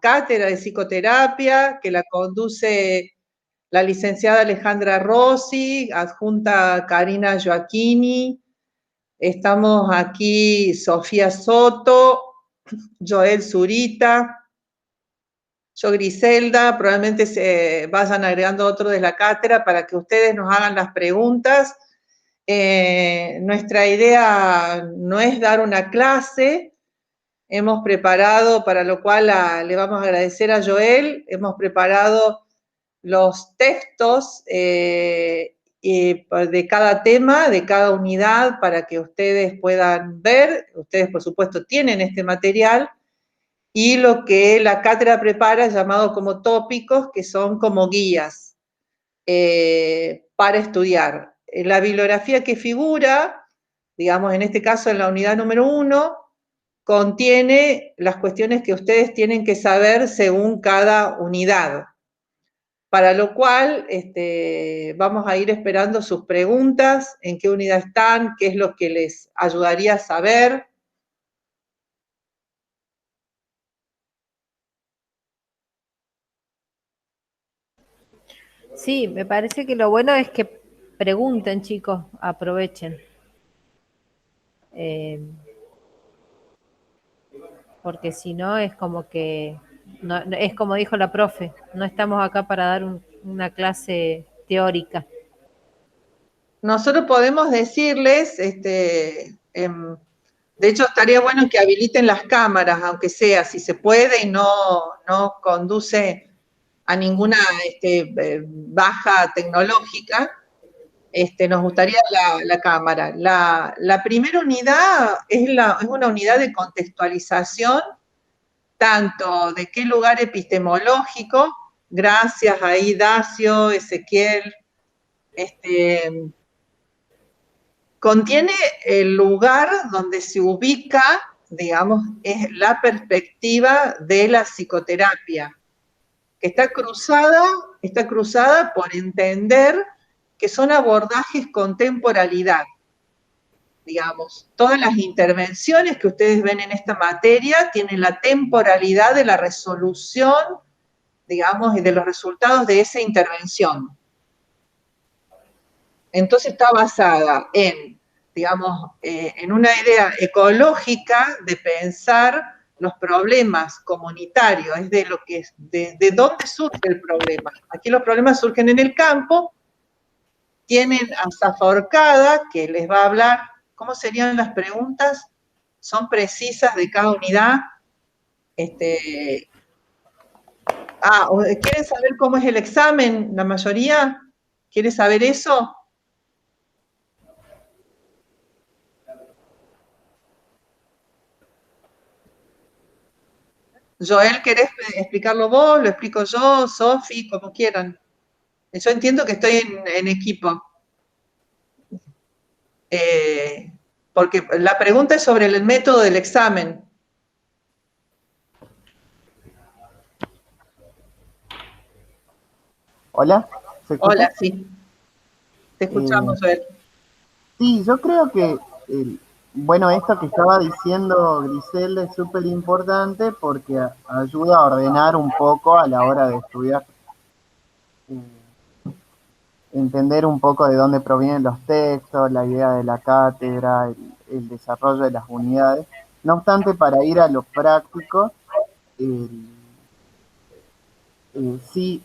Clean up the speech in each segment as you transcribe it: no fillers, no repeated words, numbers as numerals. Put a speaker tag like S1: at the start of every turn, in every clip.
S1: cátedra de psicoterapia que la conduce la licenciada Alejandra Rossi, adjunta Karina Joaquini. Estamos aquí Sofía Soto, Joel Zurita, yo Griselda, probablemente se vayan agregando otros de la cátedra para que ustedes nos hagan las preguntas. Nuestra idea no es dar una clase, hemos preparado, para lo cual le vamos a agradecer a Joel, hemos preparado los textos de cada tema, de cada unidad, para que ustedes puedan ver. Ustedes, por supuesto, tienen este material, y lo que la cátedra prepara llamado como tópicos, que son como guías para estudiar. La bibliografía que figura, digamos, en este caso en la unidad número 1, contiene las cuestiones que ustedes tienen que saber según cada unidad. Para lo cual vamos a ir esperando sus preguntas, en qué unidad están, qué es lo que les ayudaría a saber.
S2: Sí, me parece que lo bueno es que pregunten, chicos, aprovechen. Porque si no es como que, no, es como dijo la profe, no estamos acá para dar una clase teórica.
S1: Nosotros podemos decirles, de hecho estaría bueno que habiliten las cámaras, aunque sea, si se puede y no conduce a ninguna baja tecnológica, nos gustaría la cámara. La primera unidad es una unidad de contextualización, tanto de qué lugar epistemológico, gracias ahí Dacio, Ezequiel, contiene el lugar donde se ubica, digamos, es la perspectiva de la psicoterapia, que está cruzada por entender que son abordajes con temporalidad. Digamos, todas las intervenciones que ustedes ven en esta materia tienen la temporalidad de la resolución, digamos, y de los resultados de esa intervención. Entonces está basada en, digamos, en una idea ecológica de pensar los problemas comunitarios, es de dónde surge el problema. Aquí los problemas surgen en el campo, tienen a Zaforcada, que les va a hablar, ¿cómo serían las preguntas? Son precisas de cada unidad. ¿Quieren saber cómo es el examen? ¿La mayoría quiere saber eso? Joel, ¿querés explicarlo vos? ¿Lo explico yo? Sofi, como quieran. Yo entiendo que estoy en equipo. Porque la pregunta es sobre el método del examen.
S3: Hola, ¿se escucha?
S1: Hola, sí. Te escuchamos, Joel.
S3: Sí, yo creo que, bueno, esto que estaba diciendo Griselda es súper importante porque ayuda a ordenar un poco a la hora de estudiar, entender un poco de dónde provienen los textos, la idea de la cátedra, el desarrollo de las unidades. No obstante, para ir a lo práctico, sí,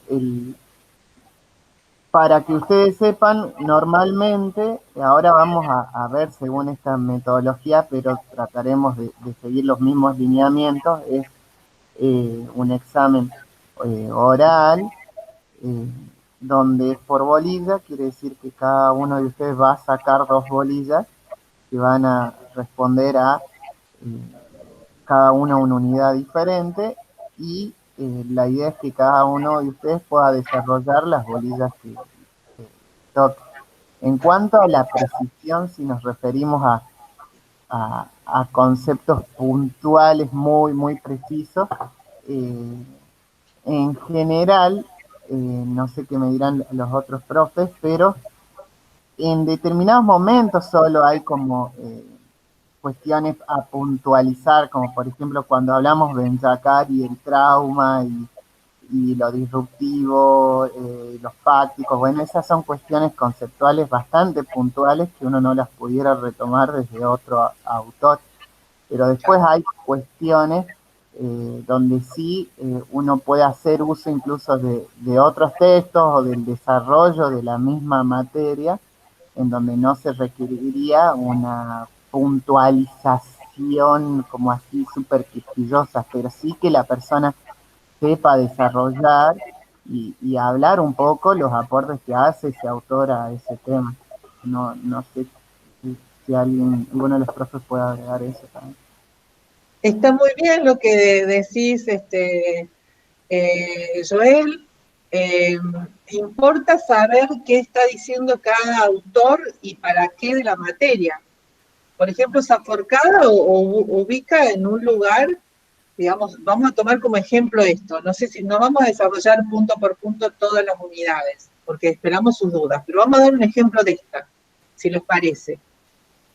S3: para que ustedes sepan, normalmente, ahora vamos a ver según esta metodología, pero trataremos de seguir los mismos lineamientos, es un examen oral, donde es por bolilla, quiere decir que cada uno de ustedes va a sacar 2 bolillas que van a responder a cada una unidad diferente y la idea es que cada uno de ustedes pueda desarrollar las bolillas que toque. En cuanto a la precisión, si nos referimos a conceptos puntuales muy, muy precisos, en general, no sé qué me dirán los otros profes, pero en determinados momentos solo hay como cuestiones a puntualizar, como por ejemplo cuando hablamos de Ben-Jacquard y el trauma y lo disruptivo, los fácticos, bueno, esas son cuestiones conceptuales bastante puntuales que uno no las pudiera retomar desde otro autor. Pero después hay cuestiones donde sí uno puede hacer uso incluso de otros textos o del desarrollo de la misma materia, en donde no se requeriría una puntualización como así súper quisquillosa, pero sí que la persona sepa desarrollar y hablar un poco los aportes que hace ese autor a ese tema. No sé si alguno de los profes puede agregar eso también.
S1: Está muy bien lo que decís, Joel. Importa saber qué está diciendo cada autor y para qué de la materia. Por ejemplo, Saforcada ubica en un lugar, digamos, vamos a tomar como ejemplo esto, no sé si no vamos a desarrollar punto por punto todas las unidades, porque esperamos sus dudas, pero vamos a dar un ejemplo de esta, si les parece.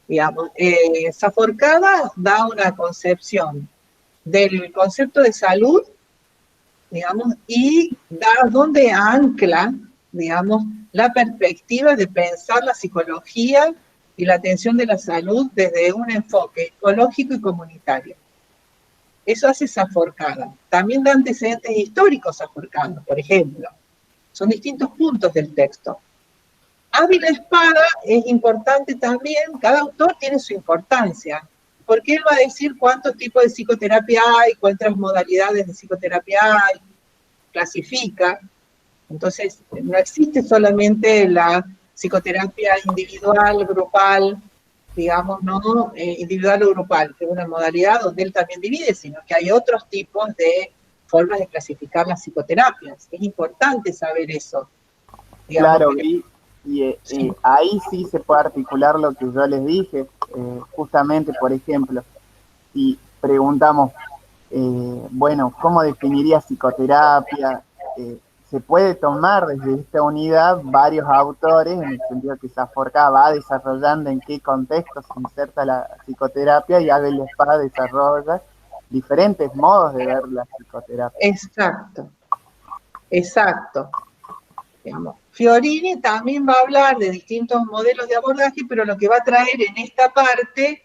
S1: Digamos, Saforcada da una concepción del concepto de salud, digamos, y da donde ancla, digamos, la perspectiva de pensar la psicología y la atención de la salud desde un enfoque ecológico y comunitario. Eso hace Saforcada. También da antecedentes históricos Saforcada, por ejemplo. Son distintos puntos del texto. Ávila Espada es importante también, cada autor tiene su importancia, porque él va a decir cuántos tipos de psicoterapia hay, cuántas modalidades de psicoterapia hay, clasifica. Entonces, no existe solamente la psicoterapia individual, grupal, digamos, no individual o grupal, que es una modalidad donde él también divide, sino que hay otros tipos de formas de clasificar las psicoterapias. Es importante saber eso. Digamos,
S3: claro, sí. Ahí sí se puede articular lo que yo les dije, justamente, por ejemplo, si preguntamos, bueno, ¿cómo definiría psicoterapia? Se puede tomar desde esta unidad varios autores, en el sentido que Saforcada va desarrollando en qué contexto se inserta la psicoterapia y Ávila Espada desarrolla diferentes modos de ver la psicoterapia.
S1: Exacto. Digamos, Fiorini también va a hablar de distintos modelos de abordaje, pero lo que va a traer en esta parte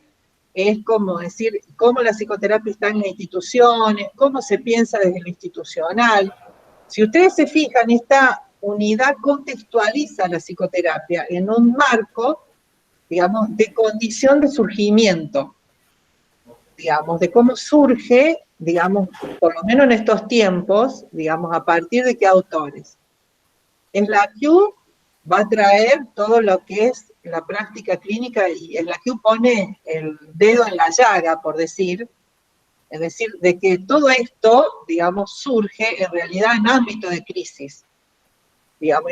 S1: es como decir, cómo la psicoterapia está en las instituciones, cómo se piensa desde lo institucional. Si ustedes se fijan, esta unidad contextualiza la psicoterapia en un marco, digamos, de condición de surgimiento, digamos, de cómo surge, digamos, por lo menos en estos tiempos, digamos, a partir de qué autores. Slacue va a traer todo lo que es la práctica clínica y Slacue pone el dedo en la llaga, por decir, es decir, de que todo esto, digamos, surge en realidad en ámbito de crisis. Digamos,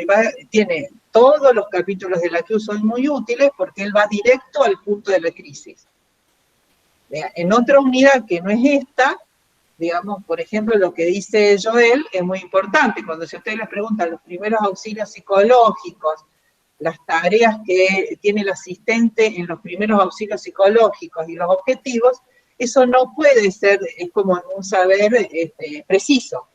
S1: tiene todos los capítulos de Slacue son muy útiles porque él va directo al punto de la crisis. En otra unidad que no es esta, digamos, por ejemplo, lo que dice Joel es muy importante. Cuando si ustedes les preguntan los primeros auxilios psicológicos, las tareas que tiene el asistente en los primeros auxilios psicológicos y los objetivos, eso no puede ser, es como un saber preciso.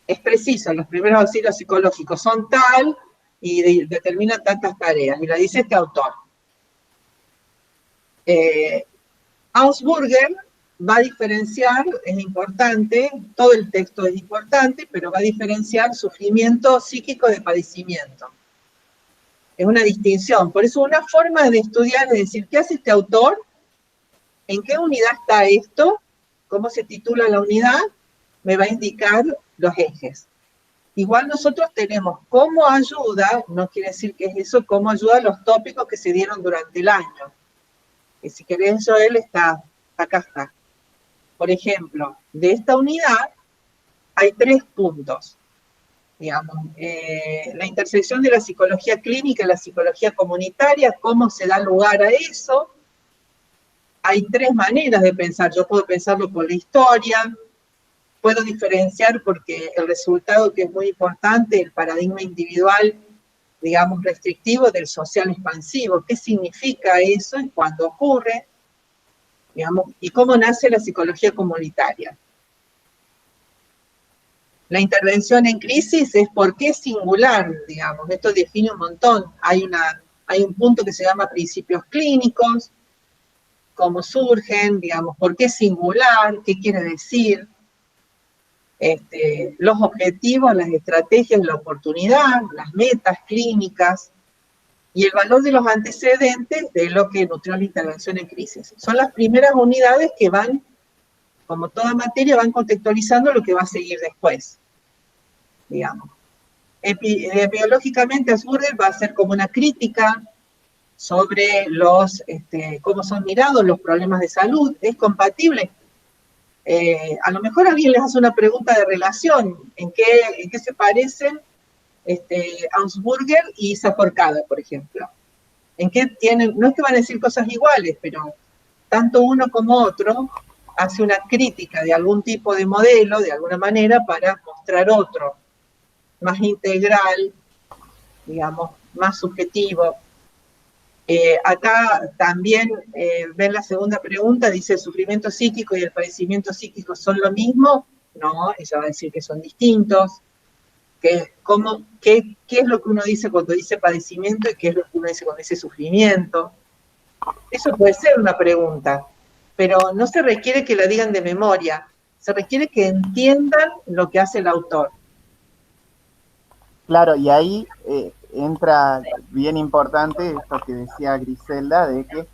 S1: Es preciso, los primeros auxilios psicológicos son tal y determinan tantas tareas, y la dice este autor. Augsburger va a diferenciar, es importante, todo el texto es importante, pero va a diferenciar sufrimiento psíquico de padecimiento. Es una distinción. Por eso una forma de estudiar es decir, ¿qué hace este autor? ¿En qué unidad está esto? ¿Cómo se titula la unidad? Me va a indicar los ejes. Igual nosotros tenemos cómo ayuda, no quiere decir que es eso, cómo ayuda a los tópicos que se dieron durante el año. Y si querés, Joel, acá está. Por ejemplo, de esta unidad hay 3 puntos. Digamos, la intersección de la psicología clínica y la psicología comunitaria, cómo se da lugar a eso. Hay 3 maneras de pensar. Yo puedo pensarlo por la historia, puedo diferenciar porque el resultado que es muy importante, el paradigma individual digamos, restrictivo del social expansivo. ¿Qué significa eso y cuándo ocurre? Digamos, y cómo nace la psicología comunitaria. La intervención en crisis es porque es singular, digamos, esto define un montón. Hay un punto que se llama principios clínicos, cómo surgen, digamos, por qué es singular, qué quiere decir, los objetivos, las estrategias, la oportunidad, las metas clínicas y el valor de los antecedentes de lo que nutrió la intervención en crisis. Son las primeras unidades que van, como toda materia, van contextualizando lo que va a seguir después, digamos. Biológicamente, Asperger va a ser como una crítica sobre cómo son mirados los problemas de salud. ¿Es compatible? A lo mejor alguien les hace una pregunta de relación, ¿en qué se parecen Asperger y Saforcada, por ejemplo? ¿En qué tienen? No es que van a decir cosas iguales, pero tanto uno como otro hace una crítica de algún tipo de modelo, de alguna manera, para mostrar otro, más integral, digamos, más subjetivo. Acá también ven la segunda pregunta, dice, ¿el sufrimiento psíquico y el padecimiento psíquico son lo mismo? No, ella va a decir que son distintos. ¿Qué es lo que uno dice cuando dice padecimiento y qué es lo que uno dice cuando dice sufrimiento? Eso puede ser una pregunta, pero no se requiere que la digan de memoria, se requiere que entiendan lo que hace el autor.
S3: Claro, y ahí entra bien importante esto que decía Griselda, de que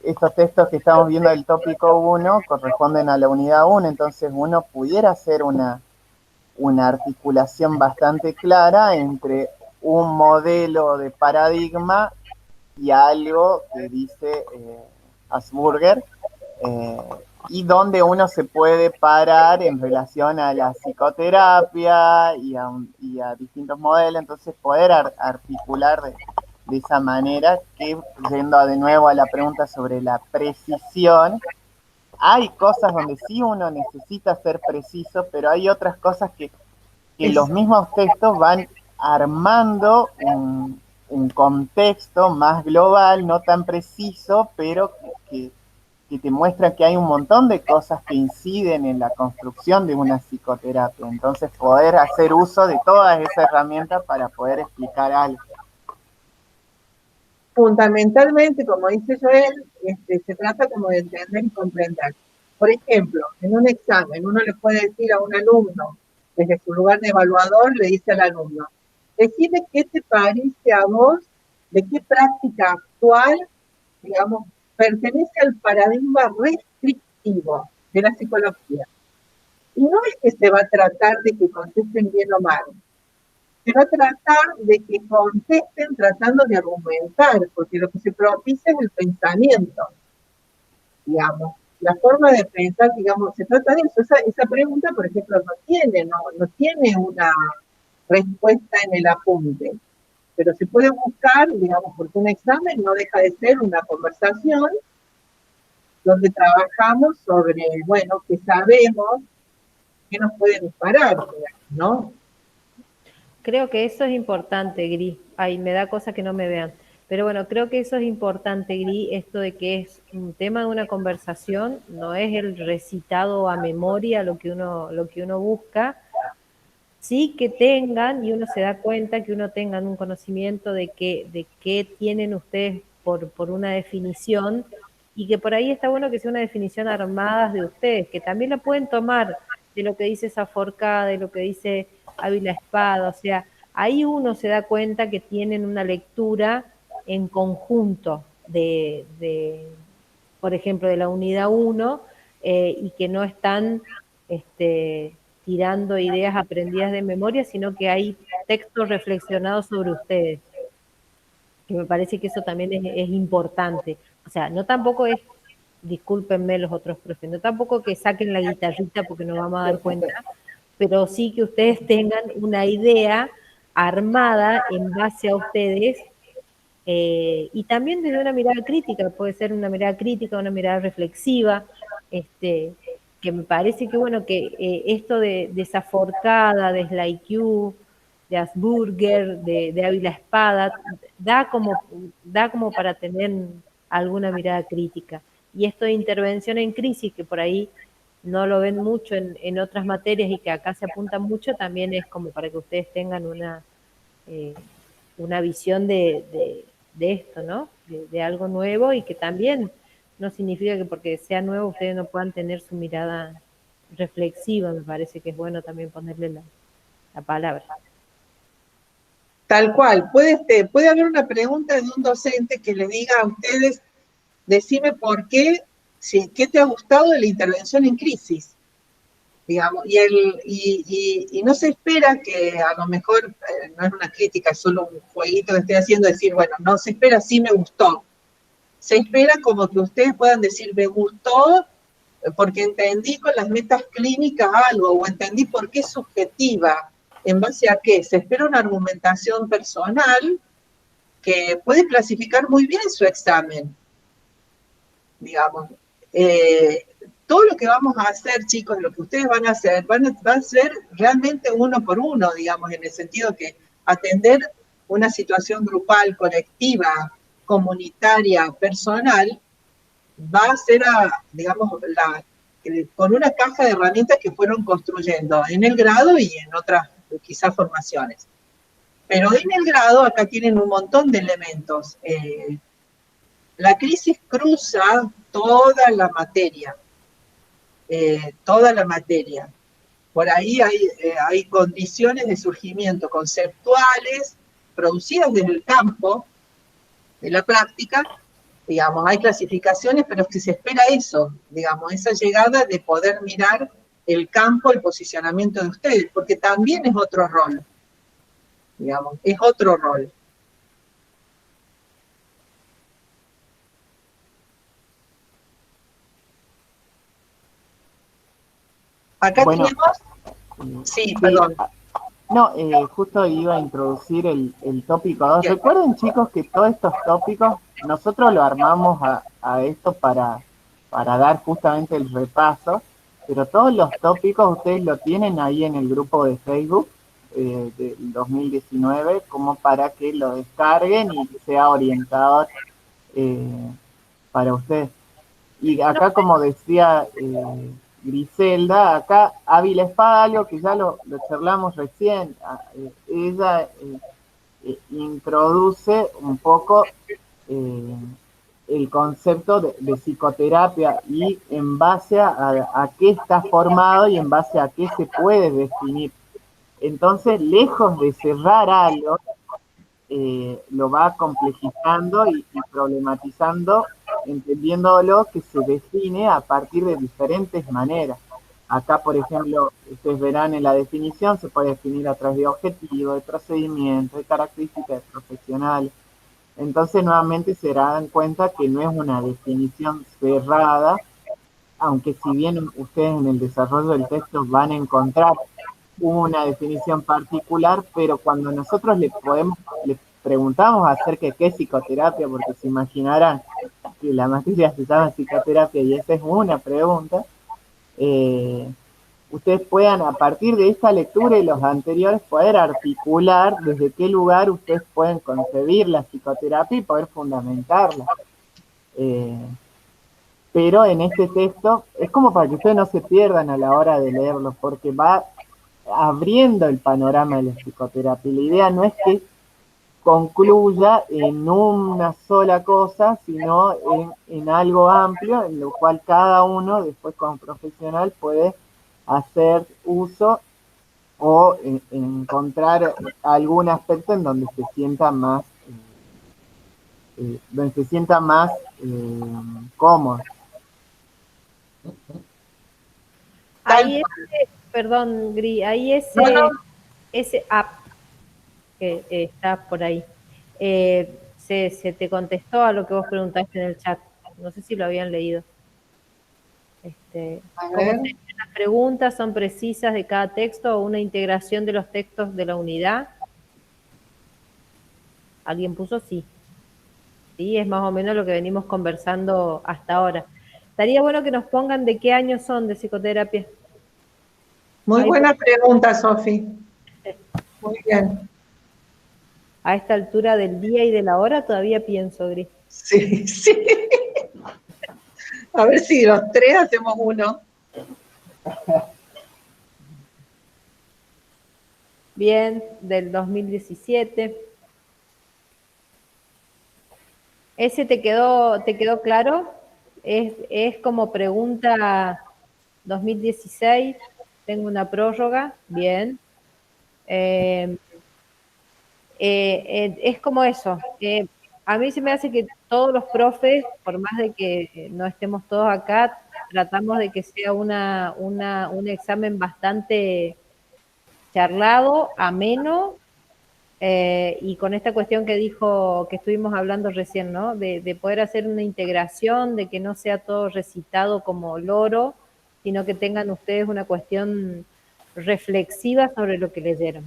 S3: estos textos que estamos viendo del tópico 1 corresponden a la unidad 1, entonces uno pudiera hacer una articulación bastante clara entre un modelo de paradigma y algo que dice Asperger, y donde uno se puede parar en relación a la psicoterapia y a distintos modelos, entonces poder articular de esa manera, que yendo de nuevo a la pregunta sobre la precisión, hay cosas donde sí uno necesita ser preciso, pero hay otras cosas que los mismos textos van armando un contexto más global, no tan preciso, pero que te muestra que hay un montón de cosas que inciden en la construcción de una psicoterapia. Entonces, poder hacer uso de todas esas herramientas para poder explicar algo.
S1: Fundamentalmente, como dice Joel, se trata como de entender y comprender. Por ejemplo, en un examen, uno le puede decir a un alumno, desde su lugar de evaluador, le dice al alumno, decide qué te parece a vos, de qué práctica actual, digamos, pertenece al paradigma restrictivo de la psicología. Y no es que se va a tratar de que contesten bien o mal, se va a tratar de que contesten tratando de argumentar, porque lo que se propicia es el pensamiento, digamos. La forma de pensar, digamos, se trata de eso. Esa pregunta, por ejemplo, no tiene una respuesta en el apunte, pero se puede buscar, digamos, porque un examen no deja de ser una conversación donde trabajamos sobre, bueno, que sabemos que nos puede disparar, ¿no?
S2: Creo que eso es importante, Gris. Ay, me da cosa que no me vean. Pero bueno, creo que eso es importante, Gris, esto de que es un tema de una conversación, no es el recitado a memoria lo que uno busca. Sí que tengan, y uno se da cuenta que uno tengan un conocimiento de qué tienen ustedes por una definición, y que por ahí está bueno que sea una definición armada de ustedes, que también la pueden tomar de lo que dice Saforcada, de lo que dice Ávila Espada, o sea, ahí uno se da cuenta que tienen una lectura en conjunto por ejemplo, de la unidad 1, y que no están tirando ideas aprendidas de memoria, sino que hay textos reflexionados sobre ustedes, que me parece que eso también es importante. O sea, no tampoco es, discúlpenme los otros profes, no tampoco que saquen la guitarrita porque nos vamos a dar cuenta, pero sí que ustedes tengan una idea armada en base a ustedes, y también desde una mirada crítica, puede ser una mirada crítica, una mirada reflexiva, que me parece que, bueno, que esto de esa forcada, de la IQ, Asperger, de Ávila Espada, da como para tener alguna mirada crítica. Y esto de intervención en crisis, que por ahí no lo ven mucho en otras materias y que acá se apunta mucho, también es como para que ustedes tengan una visión de esto, ¿no? De algo nuevo, y que también no significa que porque sea nuevo ustedes no puedan tener su mirada reflexiva. Me parece que es bueno también ponerle la palabra.
S1: Tal cual. Puede haber una pregunta de un docente que le diga a ustedes, decime por qué, qué te ha gustado de la intervención en crisis, digamos, y no se espera que a lo mejor, no es una crítica, es solo un jueguito que estoy haciendo, decir, bueno, no se espera, sí me gustó. Se espera como que ustedes puedan decir, me gustó porque entendí con las metas clínicas algo, o entendí por qué es subjetiva, en base a qué. Se espera una argumentación personal que puede clasificar muy bien su examen, digamos. Todo lo que vamos a hacer, chicos, lo que ustedes van a hacer, va a ser realmente uno por uno, digamos, en el sentido que atender una situación grupal, colectiva, comunitaria, personal, va a ser, digamos, con una caja de herramientas que fueron construyendo en el grado y en otras, quizás, formaciones. Pero en el grado acá tienen un montón de elementos. La crisis cruza toda la materia, toda la materia. Por ahí hay condiciones de surgimiento conceptuales producidas desde el campo de la práctica, digamos, hay clasificaciones, pero es que se espera eso, digamos, esa llegada de poder mirar el campo, el posicionamiento de ustedes, porque también es otro rol, digamos, es otro rol. Acá
S3: bueno,
S1: tenemos, sí, perdón.
S3: No, justo iba a introducir el tópico 2. Recuerden, chicos, que todos estos tópicos nosotros lo armamos a esto para dar justamente el repaso, pero todos los tópicos ustedes lo tienen ahí en el grupo de Facebook del 2019, como para que lo descarguen y sea orientador para ustedes. Y acá, como decía Griselda, acá Ávila Espada, algo que ya lo charlamos recién, ella introduce un poco el concepto de psicoterapia y en base a qué está formado y en base a qué se puede definir. Entonces, lejos de cerrar algo, lo va complejizando y problematizando, entendiéndolo que se define a partir de diferentes maneras. Acá, por ejemplo, ustedes verán en la definición, se puede definir a través de objetivos, de procedimientos, de características profesionales. Entonces, nuevamente se darán cuenta que no es una definición cerrada, aunque si bien ustedes en el desarrollo del texto van a encontrar una definición particular, pero cuando nosotros le preguntamos acerca de qué es psicoterapia, porque se imaginarán que la materia se llama psicoterapia y esa es una pregunta, ustedes puedan, a partir de esta lectura y los anteriores, poder articular desde qué lugar ustedes pueden concebir la psicoterapia y poder fundamentarla. Pero en este texto es como para que ustedes no se pierdan a la hora de leerlo, porque va abriendo el panorama de la psicoterapia. La idea no es que concluya en una sola cosa, sino en algo amplio, en lo cual cada uno después como profesional puede hacer uso o encontrar algún aspecto en donde se sienta más cómodo.
S2: Ahí perdón, Gri, ahí ese app que está por ahí, se te contestó a lo que vos preguntaste en el chat. No sé si lo habían leído. ¿Cómo las preguntas son precisas de cada texto o una integración de los textos de la unidad? ¿Alguien puso sí? Sí, es más o menos lo que venimos conversando hasta ahora. Estaría bueno que nos pongan de qué años son de psicoterapia.
S1: Muy buena pregunta, Sofi. Muy bien.
S2: A esta altura del día y de la hora todavía pienso, Gris.
S1: Sí, sí. A ver si los tres hacemos uno.
S2: Bien, del 2017. ¿Ese te quedó claro? Es como pregunta 2016, tengo una prórroga, bien. Es como eso. A mí se me hace que todos los profes, por más de que no estemos todos acá, tratamos de que sea un examen bastante charlado, ameno, y con esta cuestión que dijo, que estuvimos hablando recién, ¿no? De poder hacer una integración, de que no sea todo recitado como loro, sino que tengan ustedes una cuestión reflexiva sobre lo que leyeron.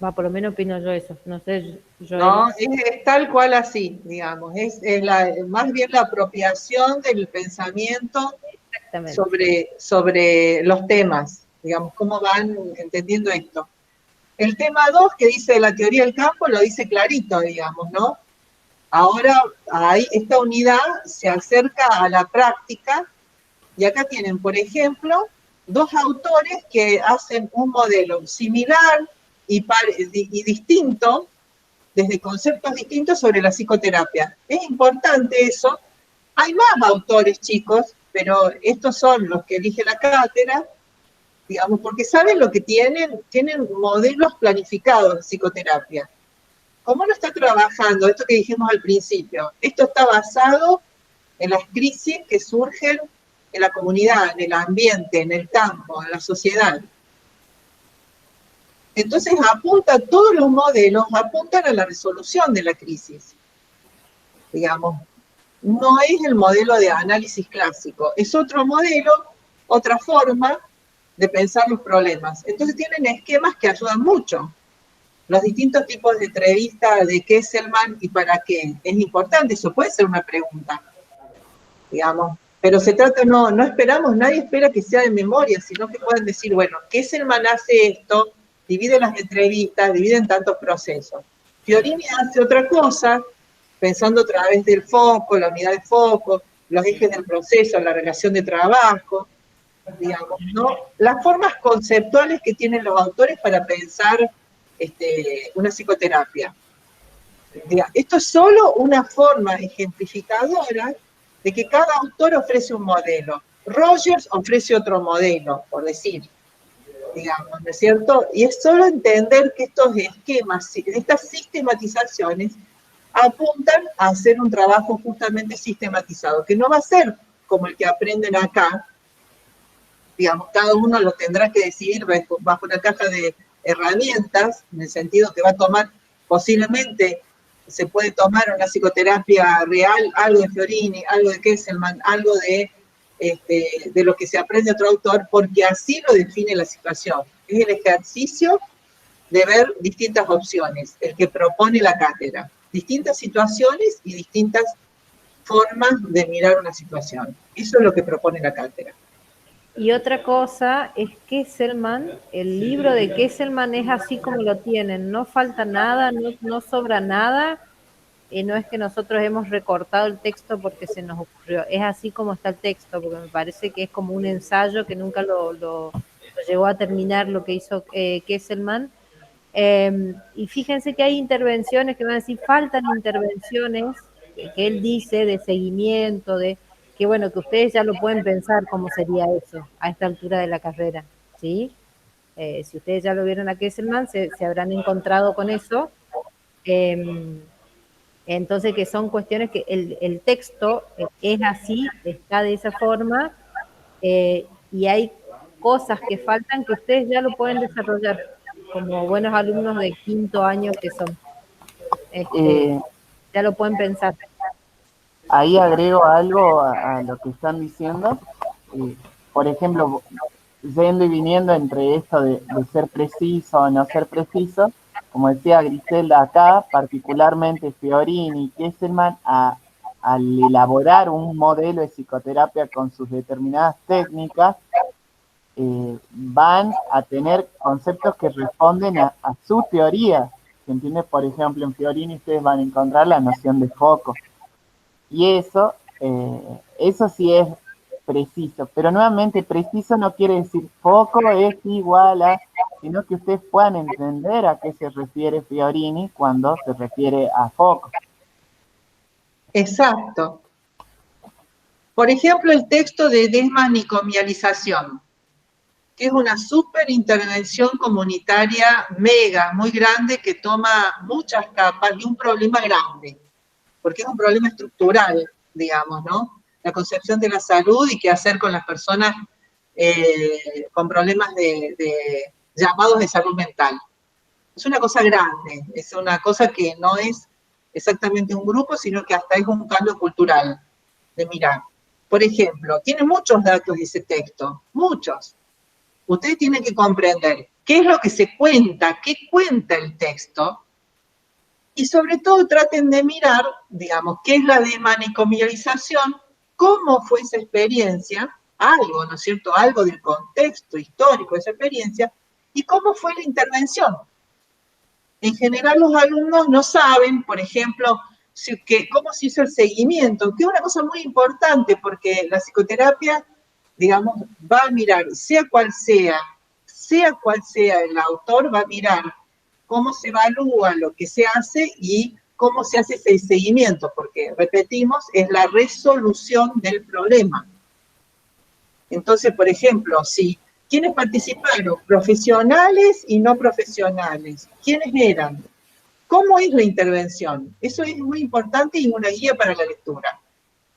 S2: Va, por lo menos opino yo eso. No sé,
S1: No,
S2: Joel.
S1: es tal cual así, digamos. Es más bien la apropiación del pensamiento
S2: Exactamente.
S1: sobre los temas, digamos, cómo van entendiendo esto. El tema 2 que dice de la teoría del campo, lo dice clarito, digamos, ¿no? Ahora esta unidad se acerca a la práctica y acá tienen, por ejemplo, dos autores que hacen un modelo similar y distinto, desde conceptos distintos sobre la psicoterapia. Es importante eso. Hay más autores, chicos, pero estos son los que elige la cátedra, digamos, porque saben lo que tienen modelos planificados de psicoterapia. ¿Cómo lo está trabajando? Esto que dijimos al principio. Esto está basado en las crisis que surgen en la comunidad, en el ambiente, en el campo, en la sociedad. Entonces todos los modelos apuntan a la resolución de la crisis. Digamos, no es el modelo de análisis clásico, es otro modelo, otra forma de pensar los problemas. Entonces tienen esquemas que ayudan mucho. Los distintos tipos de entrevistas de Kesselman y para qué. Es importante, eso puede ser una pregunta, digamos. Pero se trata, no esperamos, nadie espera que sea de memoria, sino que puedan decir, bueno, Kesselman hace esto, divide las entrevistas, divide en tantos procesos. Fiorini hace otra cosa, pensando a través del foco, la unidad de foco, los ejes del proceso, la relación de trabajo, digamos, ¿no? Las formas conceptuales que tienen los autores para pensar una psicoterapia. Esto es solo una forma ejemplificadora de que cada autor ofrece un modelo. Rogers ofrece otro modelo, por decir, digamos, ¿no es cierto? Y es solo entender que estos esquemas, estas sistematizaciones, apuntan a hacer un trabajo justamente sistematizado, que no va a ser como el que aprenden acá, digamos, cada uno lo tendrá que decidir bajo una caja de herramientas, en el sentido que va a tomar, posiblemente se puede tomar una psicoterapia real, algo de Fiorini, algo de Kesselman, algo de lo que se aprende otro autor, porque así lo define la situación. Es el ejercicio de ver distintas opciones, el que propone la cátedra, distintas situaciones y distintas formas de mirar una situación. Eso es lo que propone la cátedra.
S2: Y otra cosa es Kesselman, el libro de Kesselman es así como lo tienen, no falta nada, no sobra nada, y no es que nosotros hemos recortado el texto porque se nos ocurrió, es así como está el texto, porque me parece que es como un ensayo que nunca lo llegó a terminar lo que hizo Kesselman. Y fíjense que hay intervenciones que van a decir, faltan intervenciones que él dice de seguimiento, de que bueno, que ustedes ya lo pueden pensar cómo sería eso a esta altura de la carrera, ¿sí? Si ustedes ya lo vieron a Kesselman, se habrán encontrado con eso. Entonces, que son cuestiones que el texto es así, está de esa forma, y hay cosas que faltan que ustedes ya lo pueden desarrollar como buenos alumnos de quinto año que son. Ya lo pueden pensar.
S3: Ahí agrego algo a lo que están diciendo. Por ejemplo, yendo y viniendo entre esto de ser preciso o no ser preciso, como decía Griselda acá, particularmente Fiorini y Kesselman, al elaborar un modelo de psicoterapia con sus determinadas técnicas, van a tener conceptos que responden a su teoría. ¿Se entiende? Por ejemplo, en Fiorini ustedes van a encontrar la noción de foco. Y eso sí es preciso. Pero nuevamente, preciso no quiere decir foco es igual a, sino que ustedes puedan entender a qué se refiere Fiorini cuando se refiere a foco.
S1: Exacto. Por ejemplo, el texto de desmanicomialización, que es una súper intervención comunitaria mega, muy grande, que toma muchas capas y un problema grande, porque es un problema estructural, digamos, ¿no? La concepción de la salud y qué hacer con las personas con problemas de llamados de salud mental. Es una cosa grande, es una cosa que no es exactamente un grupo, sino que hasta es un cambio cultural de mirar. Por ejemplo, tiene muchos datos ese texto, muchos. Ustedes tienen que comprender qué es lo que se cuenta, qué cuenta el texto, y sobre todo traten de mirar, digamos, qué es la desmanicomialización, cómo fue esa experiencia, algo, ¿no es cierto?, algo del contexto histórico de esa experiencia, y cómo fue la intervención. En general los alumnos no saben, por ejemplo, cómo se hizo el seguimiento, que es una cosa muy importante porque la psicoterapia, digamos, va a mirar, sea cual sea el autor, va a mirar cómo se evalúa lo que se hace y cómo se hace ese seguimiento, porque, repetimos, es la resolución del problema. Entonces, por ejemplo, si ¿quiénes participaron? Profesionales y no profesionales. ¿Quiénes eran? ¿Cómo es la intervención? Eso es muy importante y una guía para la lectura.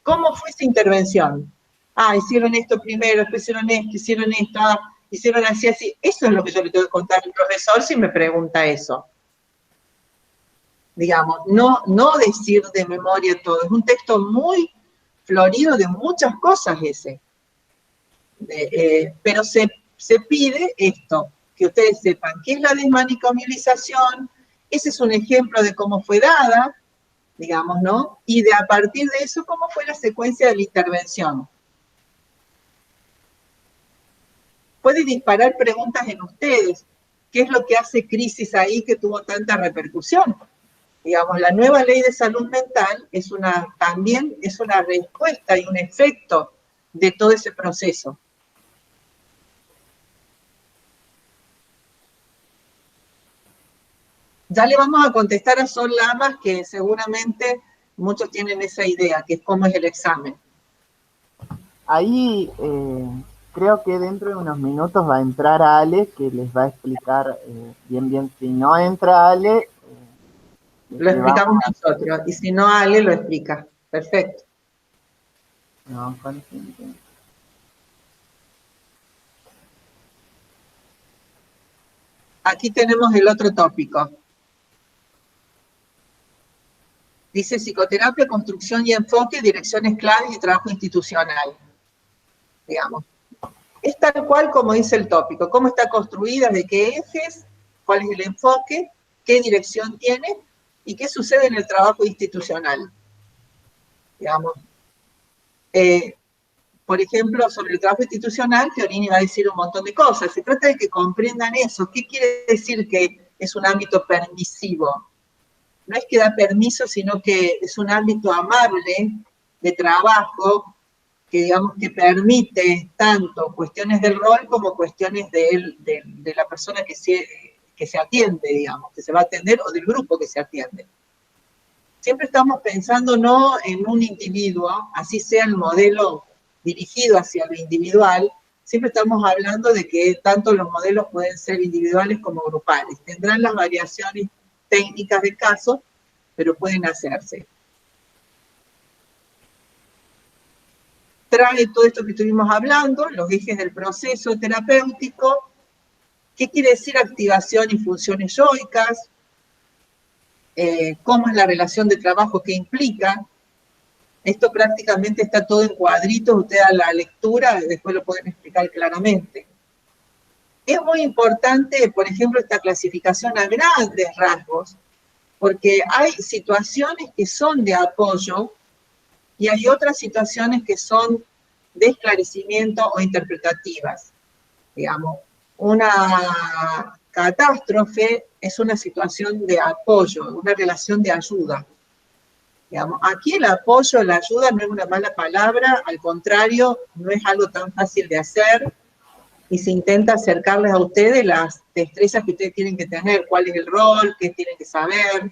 S1: ¿Cómo fue esa intervención? Ah, hicieron esto primero, después hicieron esto, hicieron así, así. Eso es lo que yo le tengo que contar al profesor si me pregunta eso. Digamos, no decir de memoria todo. Es un texto muy florido de muchas cosas ese. Pero se pide esto, que ustedes sepan qué es la desmanicomialización, ese es un ejemplo de cómo fue dada, digamos, ¿no? Y de a partir de eso, cómo fue la secuencia de la intervención. Puede disparar preguntas en ustedes. ¿Qué es lo que hace crisis ahí que tuvo tanta repercusión? Digamos, la nueva ley de salud mental también es una respuesta y un efecto de todo ese proceso. Ya le vamos a contestar a Sol Lamas, que seguramente muchos tienen esa idea, que es cómo es el examen.
S3: Ahí creo que dentro de unos minutos va a entrar Ale, que les va a explicar bien. Si no entra Ale...
S1: lo explicamos nosotros, y si no, Ale lo explica. Perfecto.
S3: No,
S1: aquí tenemos el otro tópico. Dice psicoterapia, construcción y enfoque, direcciones claves y trabajo institucional. Digamos. Es tal cual como dice el tópico. ¿Cómo está construida? ¿De qué ejes? ¿Cuál es el enfoque? ¿Qué dirección tiene? ¿Y qué sucede en el trabajo institucional? Digamos. Por ejemplo, sobre el trabajo institucional, Fiorini va a decir un montón de cosas. Se trata de que comprendan eso. ¿Qué quiere decir que es un ámbito permisivo? No es que da permiso, sino que es un ámbito amable de trabajo que, digamos, que permite tanto cuestiones del rol como cuestiones de la persona que se atiende, digamos, que se va a atender, o del grupo que se atiende. Siempre estamos pensando no en un individuo, así sea el modelo dirigido hacia lo individual, siempre estamos hablando de que tanto los modelos pueden ser individuales como grupales. Tendrán las variaciones técnicas del caso, pero pueden hacerse. Trae todo esto que estuvimos hablando, los ejes del proceso terapéutico. ¿Qué quiere decir activación y funciones yoicas? ¿Cómo es la relación de trabajo que implica? Esto prácticamente está todo en cuadritos, ustedes a la lectura después lo pueden explicar claramente. Es muy importante, por ejemplo, esta clasificación a grandes rasgos, porque hay situaciones que son de apoyo y hay otras situaciones que son de esclarecimiento o interpretativas. Digamos, una catástrofe es una situación de apoyo, una relación de ayuda. Digamos, aquí el apoyo, la ayuda no es una mala palabra, al contrario, no es algo tan fácil de hacer, y se intenta acercarles a ustedes las destrezas que ustedes tienen que tener, cuál es el rol, qué tienen que saber,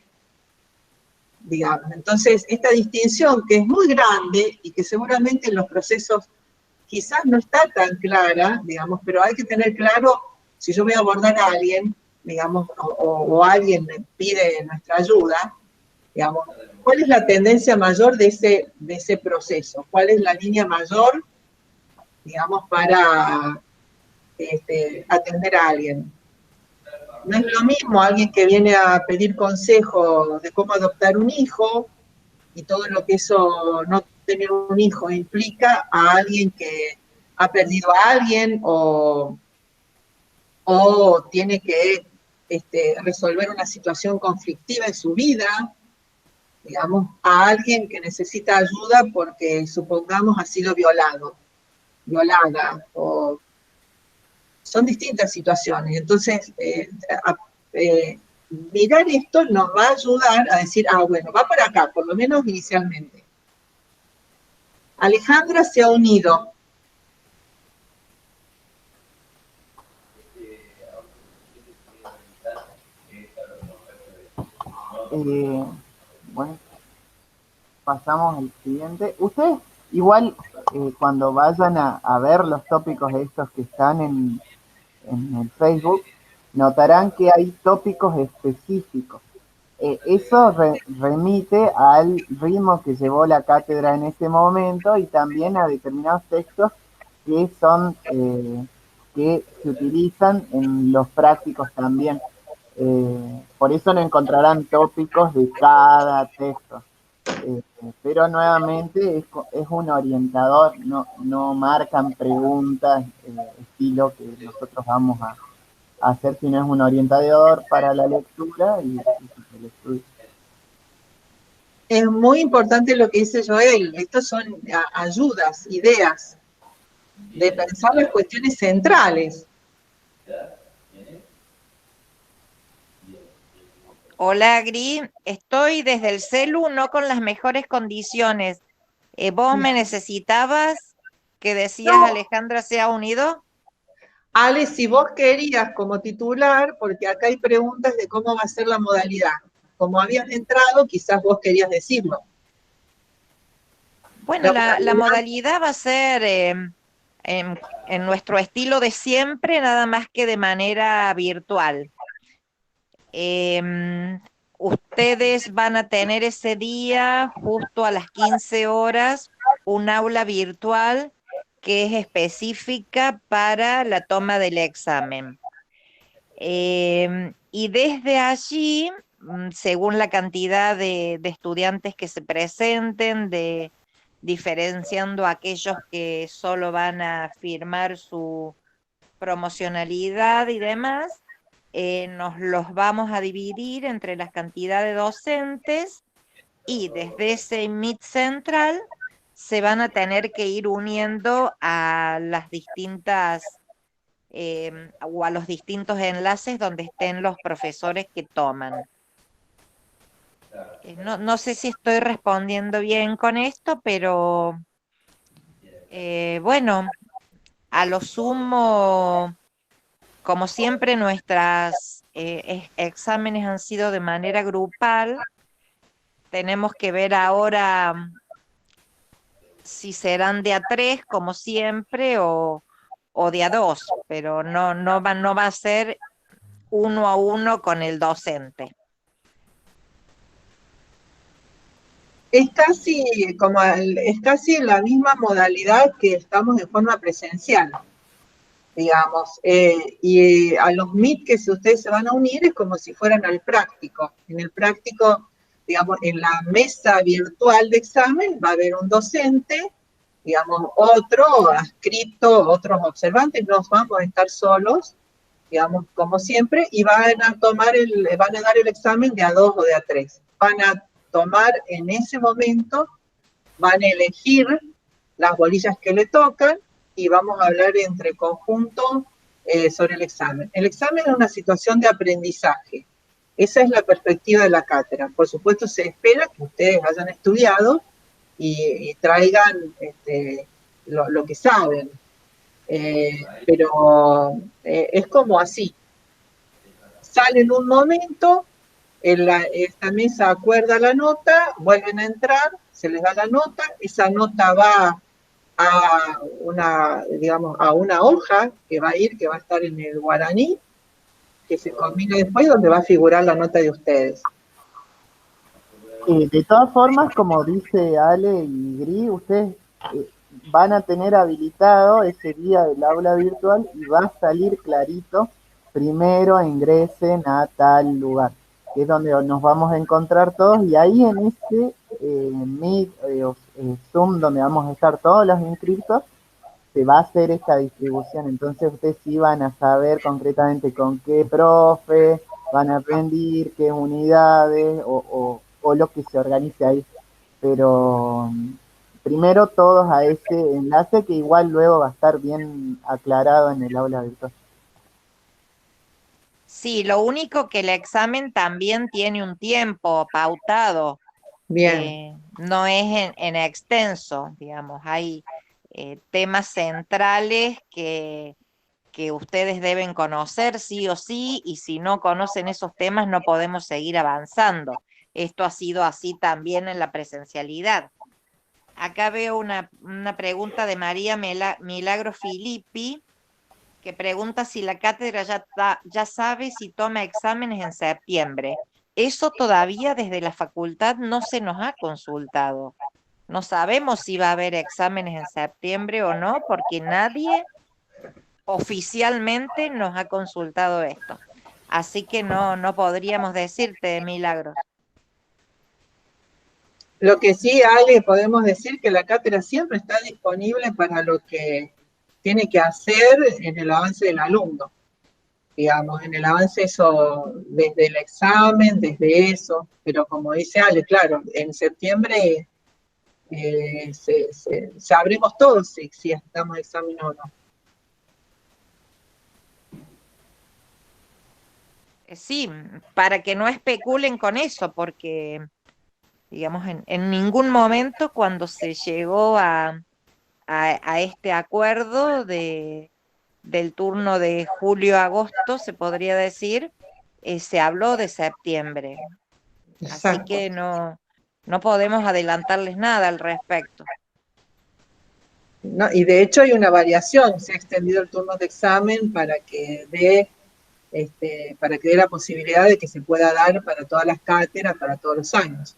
S1: digamos. Entonces, esta distinción que es muy grande y que seguramente en los procesos quizás no está tan clara, digamos, pero hay que tener claro, si yo voy a abordar a alguien, digamos, o alguien me pide nuestra ayuda, digamos, ¿cuál es la tendencia mayor de ese proceso? ¿Cuál es la línea mayor, digamos, para atender a alguien? No es lo mismo alguien que viene a pedir consejo de cómo adoptar un hijo y todo lo que eso, no tener un hijo, implica, a alguien que ha perdido a alguien o tiene que resolver una situación conflictiva en su vida, digamos, a alguien que necesita ayuda porque, supongamos, ha sido violada, o son distintas situaciones. Entonces, mirar esto nos va a ayudar a decir, bueno, va por acá, por lo menos inicialmente. Alejandra se ha unido.
S3: Bueno, pasamos al siguiente. Ustedes igual cuando vayan a ver los tópicos estos que están en el Facebook, notarán que hay tópicos específicos. Eso remite al ritmo que llevó la cátedra en ese momento y también a determinados textos que son que se utilizan en los prácticos también. Por eso no encontrarán tópicos de cada texto. Pero nuevamente es un orientador, no marcan preguntas, estilo que nosotros vamos a hacer, sino es un orientador para la lectura y el estudio.
S1: Es muy importante lo que dice Joel, estos son ayudas, ideas, de pensar las cuestiones centrales.
S4: Hola, Gris. Estoy desde el celu, no con las mejores condiciones. ¿Vos me necesitabas? ¿Que decías
S1: No.
S4: Alejandra se ha unido?
S1: Ale, si vos querías como titular, porque acá hay preguntas de cómo va a ser la modalidad. Como habías entrado, quizás vos querías decirlo.
S4: Bueno, la modalidad va a ser en nuestro estilo de siempre, nada más que de manera virtual. Ustedes van a tener ese día, justo a las 15 horas, un aula virtual que es específica para la toma del examen. Y desde allí, según la cantidad de estudiantes que se presenten, diferenciando a aquellos que solo van a firmar su promocionalidad y demás, nos los vamos a dividir entre las cantidades de docentes y desde ese Meet central se van a tener que ir uniendo a las distintas o a los distintos enlaces donde estén los profesores que toman. No sé si estoy respondiendo bien con esto, pero bueno, a lo sumo, como siempre, nuestras exámenes han sido de manera grupal. Tenemos que ver ahora si serán de a 3, como siempre, o de a 2, pero no va a ser 1 a 1 con el docente.
S1: Es casi la misma modalidad que estamos en forma presencial, digamos, y a los Meet que ustedes se van a unir es como si fueran al práctico. En el práctico, digamos, en la mesa virtual de examen va a haber un docente, digamos, otro adscrito, otros observantes, no vamos a estar solos, digamos, como siempre, y van a dar el examen de a 2 o de a 3. Van a tomar en ese momento, van a elegir las bolillas que le tocan y vamos a hablar entre conjunto sobre el examen. El examen es una situación de aprendizaje. Esa es la perspectiva de la cátedra. Por supuesto, se espera que ustedes hayan estudiado y traigan lo que saben. Pero es como así. Sale en un momento, esta mesa acuerda la nota, vuelven a entrar, se les da la nota, esa nota va a una hoja que va a estar en el guaraní, que se combina después, donde va a figurar la nota de ustedes.
S3: De todas formas, como dice Ale y Gris, ustedes van a tener habilitado ese día del aula virtual y va a salir clarito, primero ingresen a tal lugar, que es donde nos vamos a encontrar todos, y ahí en ese Meet Zoom donde vamos a estar todos los inscritos, se va a hacer esta distribución. Entonces ustedes sí van a saber concretamente con qué profe van a rendir, qué unidades o lo que se organice ahí. Pero primero todos a ese enlace, que igual luego va a estar bien aclarado en el aula virtual.
S4: Sí, lo único que el examen también tiene un tiempo pautado.
S1: Bien.
S4: No es en extenso, digamos, hay temas centrales que ustedes deben conocer sí o sí, y si no conocen esos temas no podemos seguir avanzando. Esto ha sido así también en la presencialidad. Acá veo una pregunta de María Milagro Filippi, que pregunta si la cátedra ya sabe si toma exámenes en septiembre. Eso todavía desde la facultad no se nos ha consultado. No sabemos si va a haber exámenes en septiembre o no, porque nadie oficialmente nos ha consultado esto. Así que no podríamos decirte, Milagros.
S1: Lo que sí, Ale, podemos decir que la cátedra siempre está disponible para lo que tiene que hacer en el avance del alumno. Digamos, en el avance eso, desde el examen, desde eso, pero como dice Ale, claro, en septiembre sabremos todos si estamos examen o no.
S4: Sí, para que no especulen con eso, porque, digamos, en ningún momento cuando se llegó a este acuerdo del turno de julio-agosto, se podría decir, se habló de septiembre.
S1: Exacto.
S4: Así que no podemos adelantarles nada al respecto.
S1: No, y de hecho hay una variación, se ha extendido el turno de examen para que dé la posibilidad de que se pueda dar para todas las cátedras, para todos los años.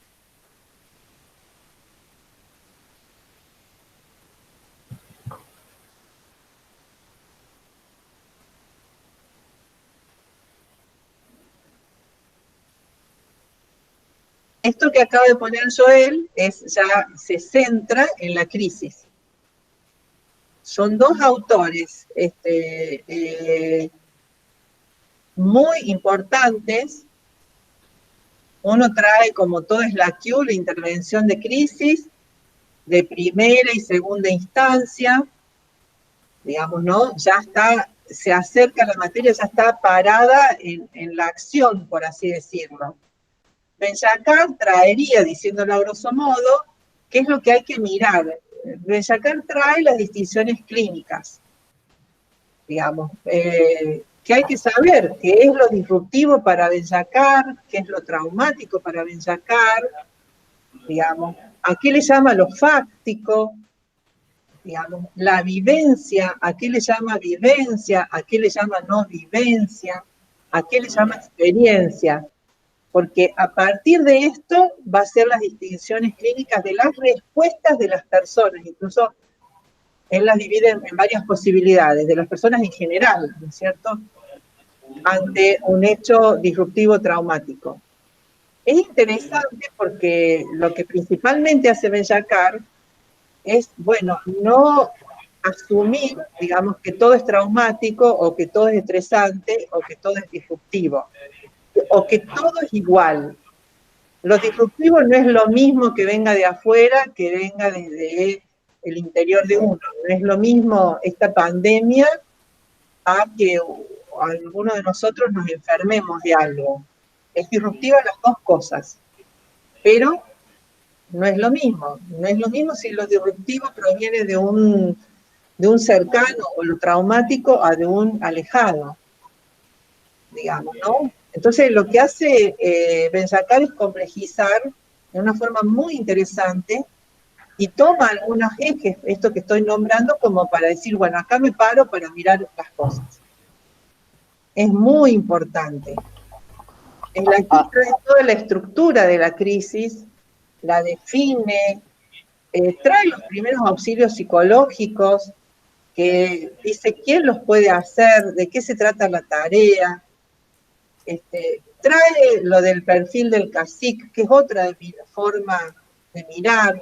S1: Esto que acaba de poner Joel ya se centra en la crisis. Son dos autores muy importantes. Uno trae, como todo es la Q, la intervención de crisis, de primera y segunda instancia, digamos, ¿no? Ya está, se acerca la materia, ya está parada en la acción, por así decirlo. Ben-Jacquard traería, diciéndolo a grosso modo, qué es lo que hay que mirar. Ben-Jacquard trae las distinciones clínicas, digamos, que hay que saber qué es lo disruptivo para Ben-Jacquard, qué es lo traumático para Ben-Jacquard, digamos, a qué le llama lo fáctico, digamos, la vivencia, a qué le llama vivencia, a qué le llama no vivencia, a qué le llama experiencia. Porque a partir de esto va a ser las distinciones clínicas de las respuestas de las personas, incluso él las divide en varias posibilidades, de las personas en general, ¿no es cierto?, ante un hecho disruptivo traumático. Es interesante porque lo que principalmente hace Ben-Jacquard es, bueno, no asumir, digamos, que todo es traumático o que todo es estresante o que todo es disruptivo, o que todo es igual. Lo disruptivo no es lo mismo que venga de afuera, que venga desde el interior de uno. No es lo mismo esta pandemia a que alguno de nosotros nos enfermemos de algo. Es disruptiva las dos cosas, pero no es lo mismo. No es lo mismo si lo disruptivo proviene de un cercano o lo traumático a de un alejado, digamos, ¿no? Entonces lo que hace Benzacar es complejizar de una forma muy interesante y toma algunos ejes, esto que estoy nombrando, como para decir, bueno, acá me paro para mirar las cosas. Es muy importante. El aquí trae toda la estructura de la crisis, la define, trae los primeros auxilios psicológicos, que dice quién los puede hacer, de qué se trata la tarea, trae lo del perfil del cacique, que es otra forma de mirar,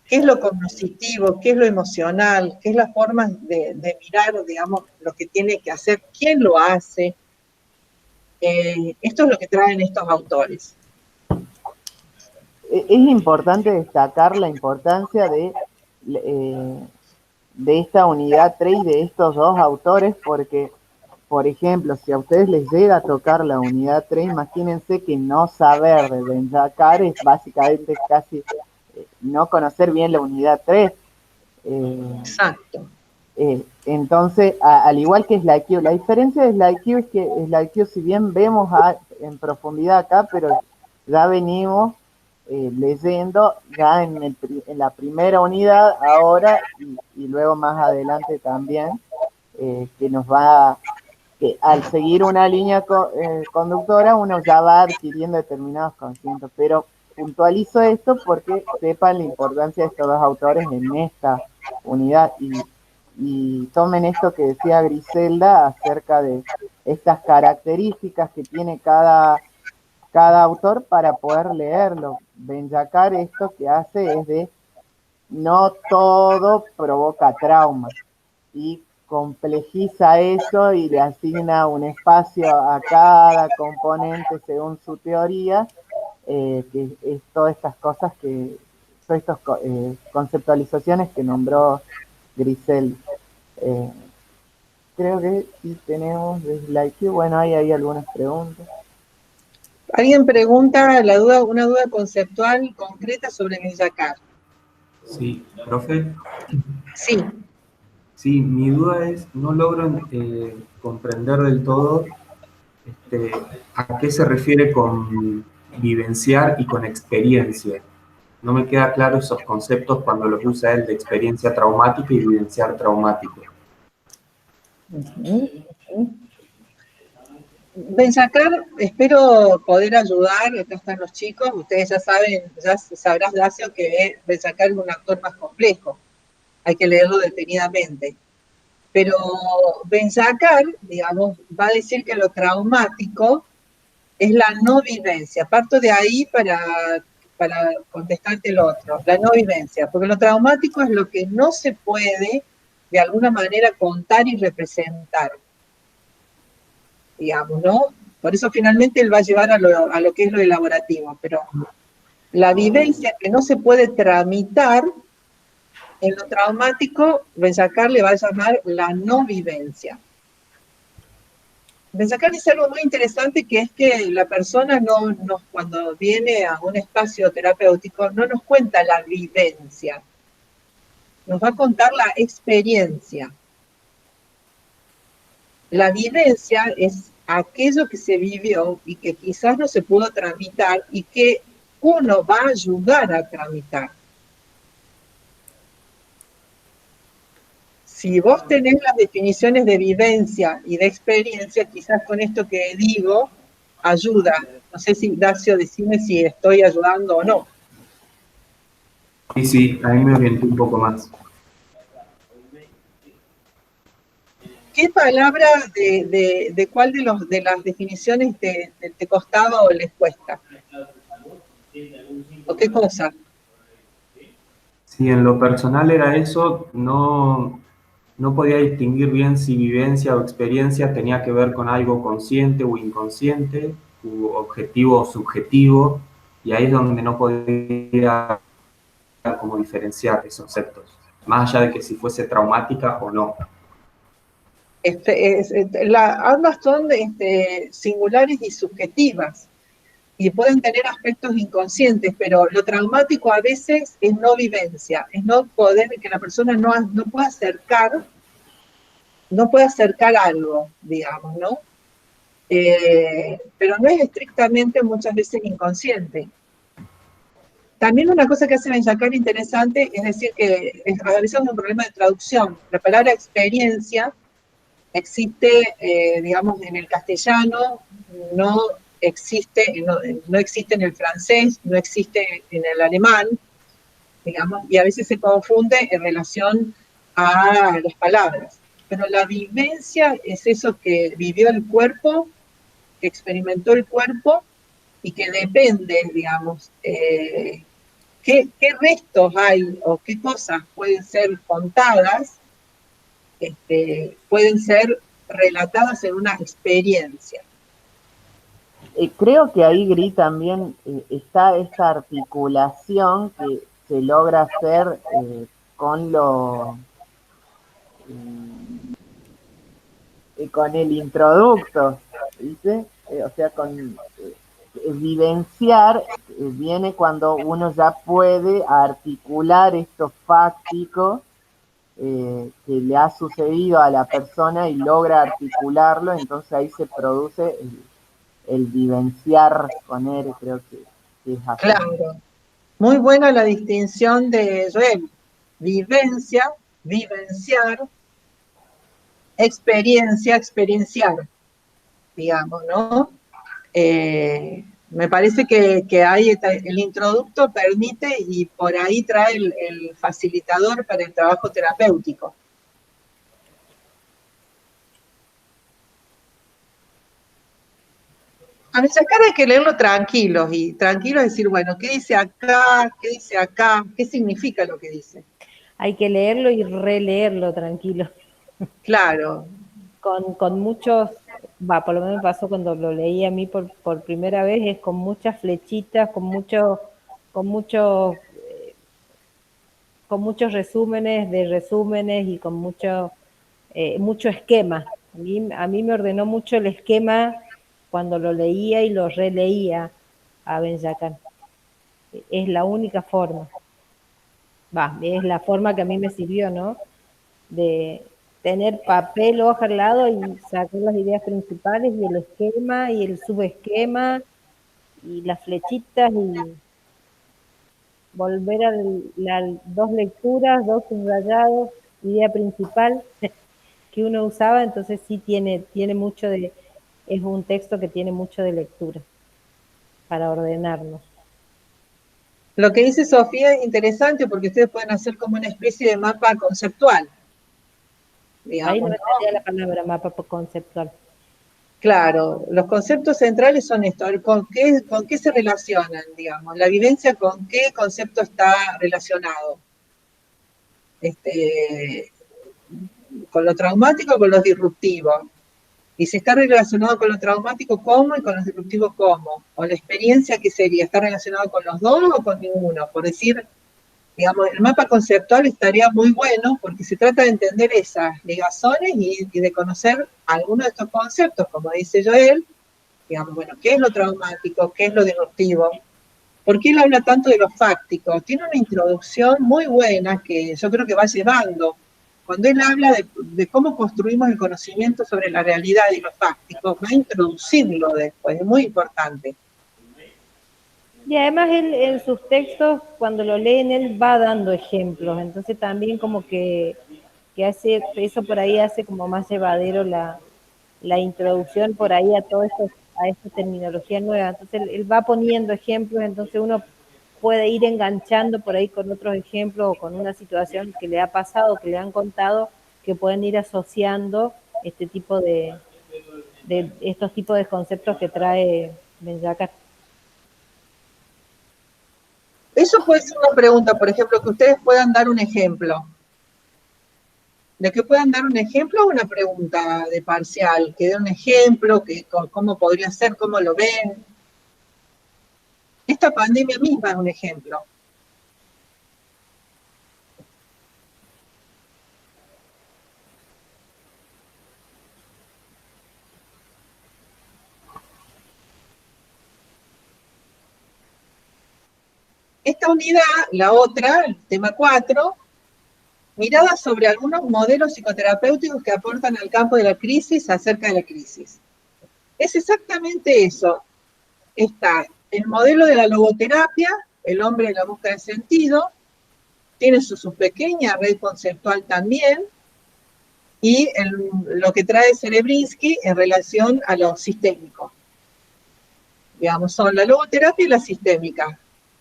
S1: qué es lo cognitivo, qué es lo emocional, qué es la forma de mirar, digamos, lo que tiene que hacer, quién lo hace. Esto es lo que traen estos autores.
S3: Es importante destacar la importancia de esta unidad 3 y de estos dos autores, porque, por ejemplo, si a ustedes les llega a tocar la unidad 3, imagínense que no saber de Benzacar es básicamente casi no conocer bien la unidad 3.
S1: Exacto.
S3: Entonces, al igual que Slide la diferencia de Slide es que Slide, si bien vemos en profundidad acá, pero ya venimos leyendo ya en la primera unidad ahora y luego más adelante también, que nos va, que al seguir una línea conductora uno ya va adquiriendo determinados conocimientos, pero puntualizo esto porque sepan la importancia de estos dos autores en esta unidad y tomen esto que decía Griselda acerca de estas características que tiene cada autor para poder leerlo. Benzacar esto que hace es de no todo provoca trauma y complejiza eso y le asigna un espacio a cada componente según su teoría, que es todas estas cosas todas estas conceptualizaciones que nombró Grisel. Creo que sí tenemos desde IQ. Bueno, ahí hay algunas preguntas.
S1: Alguien pregunta una duda conceptual concreta sobre Benzacar.
S5: Sí, profe.
S1: Sí.
S5: Sí, mi duda es, no logro comprender del todo a qué se refiere con vivenciar y con experiencia. No me queda claro esos conceptos cuando los usa él de experiencia traumática y vivenciar traumático.
S1: Benzacar, espero poder ayudar, acá están los chicos, ustedes ya saben, ya sabrás, Dacio, que Benzacar es un autor más complejo, hay que leerlo detenidamente. Pero Benzacar, digamos, va a decir que lo traumático es la no vivencia. Parto de ahí para contestarte el otro, la no vivencia, porque lo traumático es lo que no se puede de alguna manera contar y representar, digamos, ¿no? Por eso finalmente él va a llevar a lo que es lo elaborativo, pero la vivencia que no se puede tramitar, en lo traumático, Benzacar le va a llamar la no vivencia. Benzacar dice algo muy interesante, que es que la persona cuando viene a un espacio terapéutico no nos cuenta la vivencia, nos va a contar la experiencia. La vivencia es aquello que se vivió y que quizás no se pudo tramitar y que uno va a ayudar a tramitar. Si vos tenés las definiciones de vivencia y de experiencia, quizás con esto que digo, ayuda. No sé si, Dacio, decime si estoy ayudando o no.
S5: Sí, ahí me orienté un poco más.
S1: ¿Qué palabra de cuál de las definiciones te costaba o les cuesta? ¿O qué cosa?
S5: Sí, en lo personal era eso, no podía distinguir bien si vivencia o experiencia tenía que ver con algo consciente o inconsciente, u objetivo o subjetivo, y ahí es donde no podía como diferenciar esos conceptos, más allá de que si fuese traumática o no.
S1: Ambas son singulares y subjetivas, y pueden tener aspectos inconscientes, pero lo traumático a veces es no vivencia, es no poder, que la persona no pueda acercar algo, digamos, ¿no? Pero no es estrictamente muchas veces inconsciente. También una cosa que hace Ben-Jacquard interesante es decir que a veces es un problema de traducción. La palabra experiencia existe, digamos, en el castellano, no existe en el francés, no existe en el alemán, digamos, y a veces se confunde en relación a las palabras. Pero la vivencia es eso que vivió el cuerpo, que experimentó el cuerpo y que depende, digamos, qué restos hay o qué cosas pueden ser contadas, pueden ser relatadas en una experiencia.
S3: Creo que ahí, Gris, también está esta articulación que se logra hacer con con el introducto, ¿viste? O sea, con vivenciar viene cuando uno ya puede articular esto fáctico que le ha sucedido a la persona y logra articularlo, entonces ahí se produce el vivenciar con él, creo que es así.
S1: Claro. Muy buena la distinción de Joel. Vivencia, vivenciar, experiencia, experienciar, digamos, ¿no? Me parece que hay el introducto permite y por ahí trae el facilitador para el trabajo terapéutico. A Ben-Jacquard hay que leerlo tranquilos y tranquilos decir, bueno, ¿qué dice acá? ¿Qué dice acá? ¿Qué significa lo que dice?
S2: Hay que leerlo y releerlo tranquilo.
S1: Claro.
S2: Con muchos, por lo menos me pasó cuando lo leí a mí por primera vez, es con muchas flechitas, con muchos resúmenes de resúmenes y con mucho esquema. A mí me ordenó mucho el esquema cuando lo leía y lo releía a Ben-Jacquard. Es la única forma. Es la forma que a mí me sirvió, ¿no? De tener papel, hoja al lado y sacar las ideas principales y el esquema y el subesquema y las flechitas y volver a las 2 lecturas, 2 subrayados, idea principal que uno usaba, entonces sí tiene mucho es un texto que tiene mucho de lectura para ordenarnos.
S1: Lo que dice Sofía es interesante porque ustedes pueden hacer como una especie de mapa conceptual. Digamos,
S2: ahí no me salía la palabra mapa conceptual.
S1: Claro, los conceptos centrales son esto, ¿con qué se relacionan, digamos? La vivencia, ¿con qué concepto está relacionado? Con lo traumático o con lo disruptivo. Y si está relacionado con lo traumático, ¿cómo? Y con lo disruptivo, ¿cómo? O la experiencia, ¿qué sería? ¿Está relacionado con los dos o con ninguno? Por decir, digamos, el mapa conceptual estaría muy bueno porque se trata de entender esas ligazones y de conocer algunos de estos conceptos, como dice Joel, digamos, bueno, ¿qué es lo traumático? ¿Qué es lo disruptivo? ¿Por qué él habla tanto de lo fáctico? Tiene una introducción muy buena que yo creo que va llevando. Cuando él habla de cómo construimos el conocimiento sobre la realidad y lo fáctico, va a introducirlo después, es muy importante.
S2: Y además él en sus textos, cuando lo leen, él va dando ejemplos, entonces también como que hace, eso por ahí hace como más llevadero la introducción por ahí a todo esto, a esta terminología nueva. Entonces él va poniendo ejemplos, entonces uno puede ir enganchando por ahí con otros ejemplos o con una situación que le ha pasado, que le han contado, que pueden ir asociando este tipo de estos tipos de conceptos que trae Ben-Jacquard.
S1: Eso puede ser una pregunta, por ejemplo, que ustedes puedan dar un ejemplo. De que puedan dar un ejemplo o una pregunta de parcial, que dé un ejemplo, cómo podría ser, cómo lo ven. Esta pandemia misma es un ejemplo. Esta unidad, la otra, el tema 4, mirada sobre algunos modelos psicoterapéuticos que aportan al campo de la crisis acerca de la crisis. Es exactamente eso. Está el modelo de la logoterapia, el hombre en la búsqueda de sentido, tiene su pequeña red conceptual también, y lo que trae Celebrinsky en relación a lo sistémico. Digamos, son la logoterapia y la sistémica.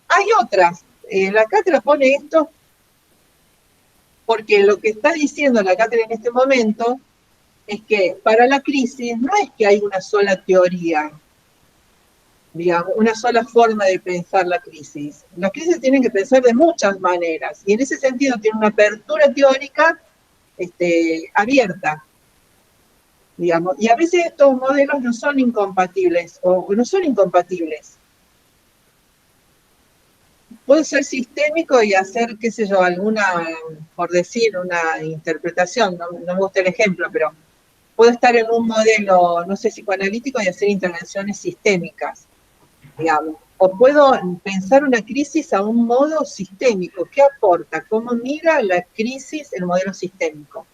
S1: Hay otras. La cátedra pone esto porque lo que está diciendo la cátedra en este momento es que para la crisis no es que hay una sola teoría, digamos, una sola forma de pensar la crisis. Las crisis tienen que pensar de muchas maneras, y en ese sentido tiene una apertura teórica abierta, digamos, y a veces estos modelos no son incompatibles, o no son incompatibles. Puede ser sistémico y hacer, qué sé yo, alguna, por decir, una interpretación, no me gusta el ejemplo, pero puedo estar en un modelo, no sé, psicoanalítico y hacer intervenciones sistémicas, digamos. O puedo pensar una crisis a un modo sistémico. ¿Qué aporta? ¿Cómo mira la crisis el modelo sistémico?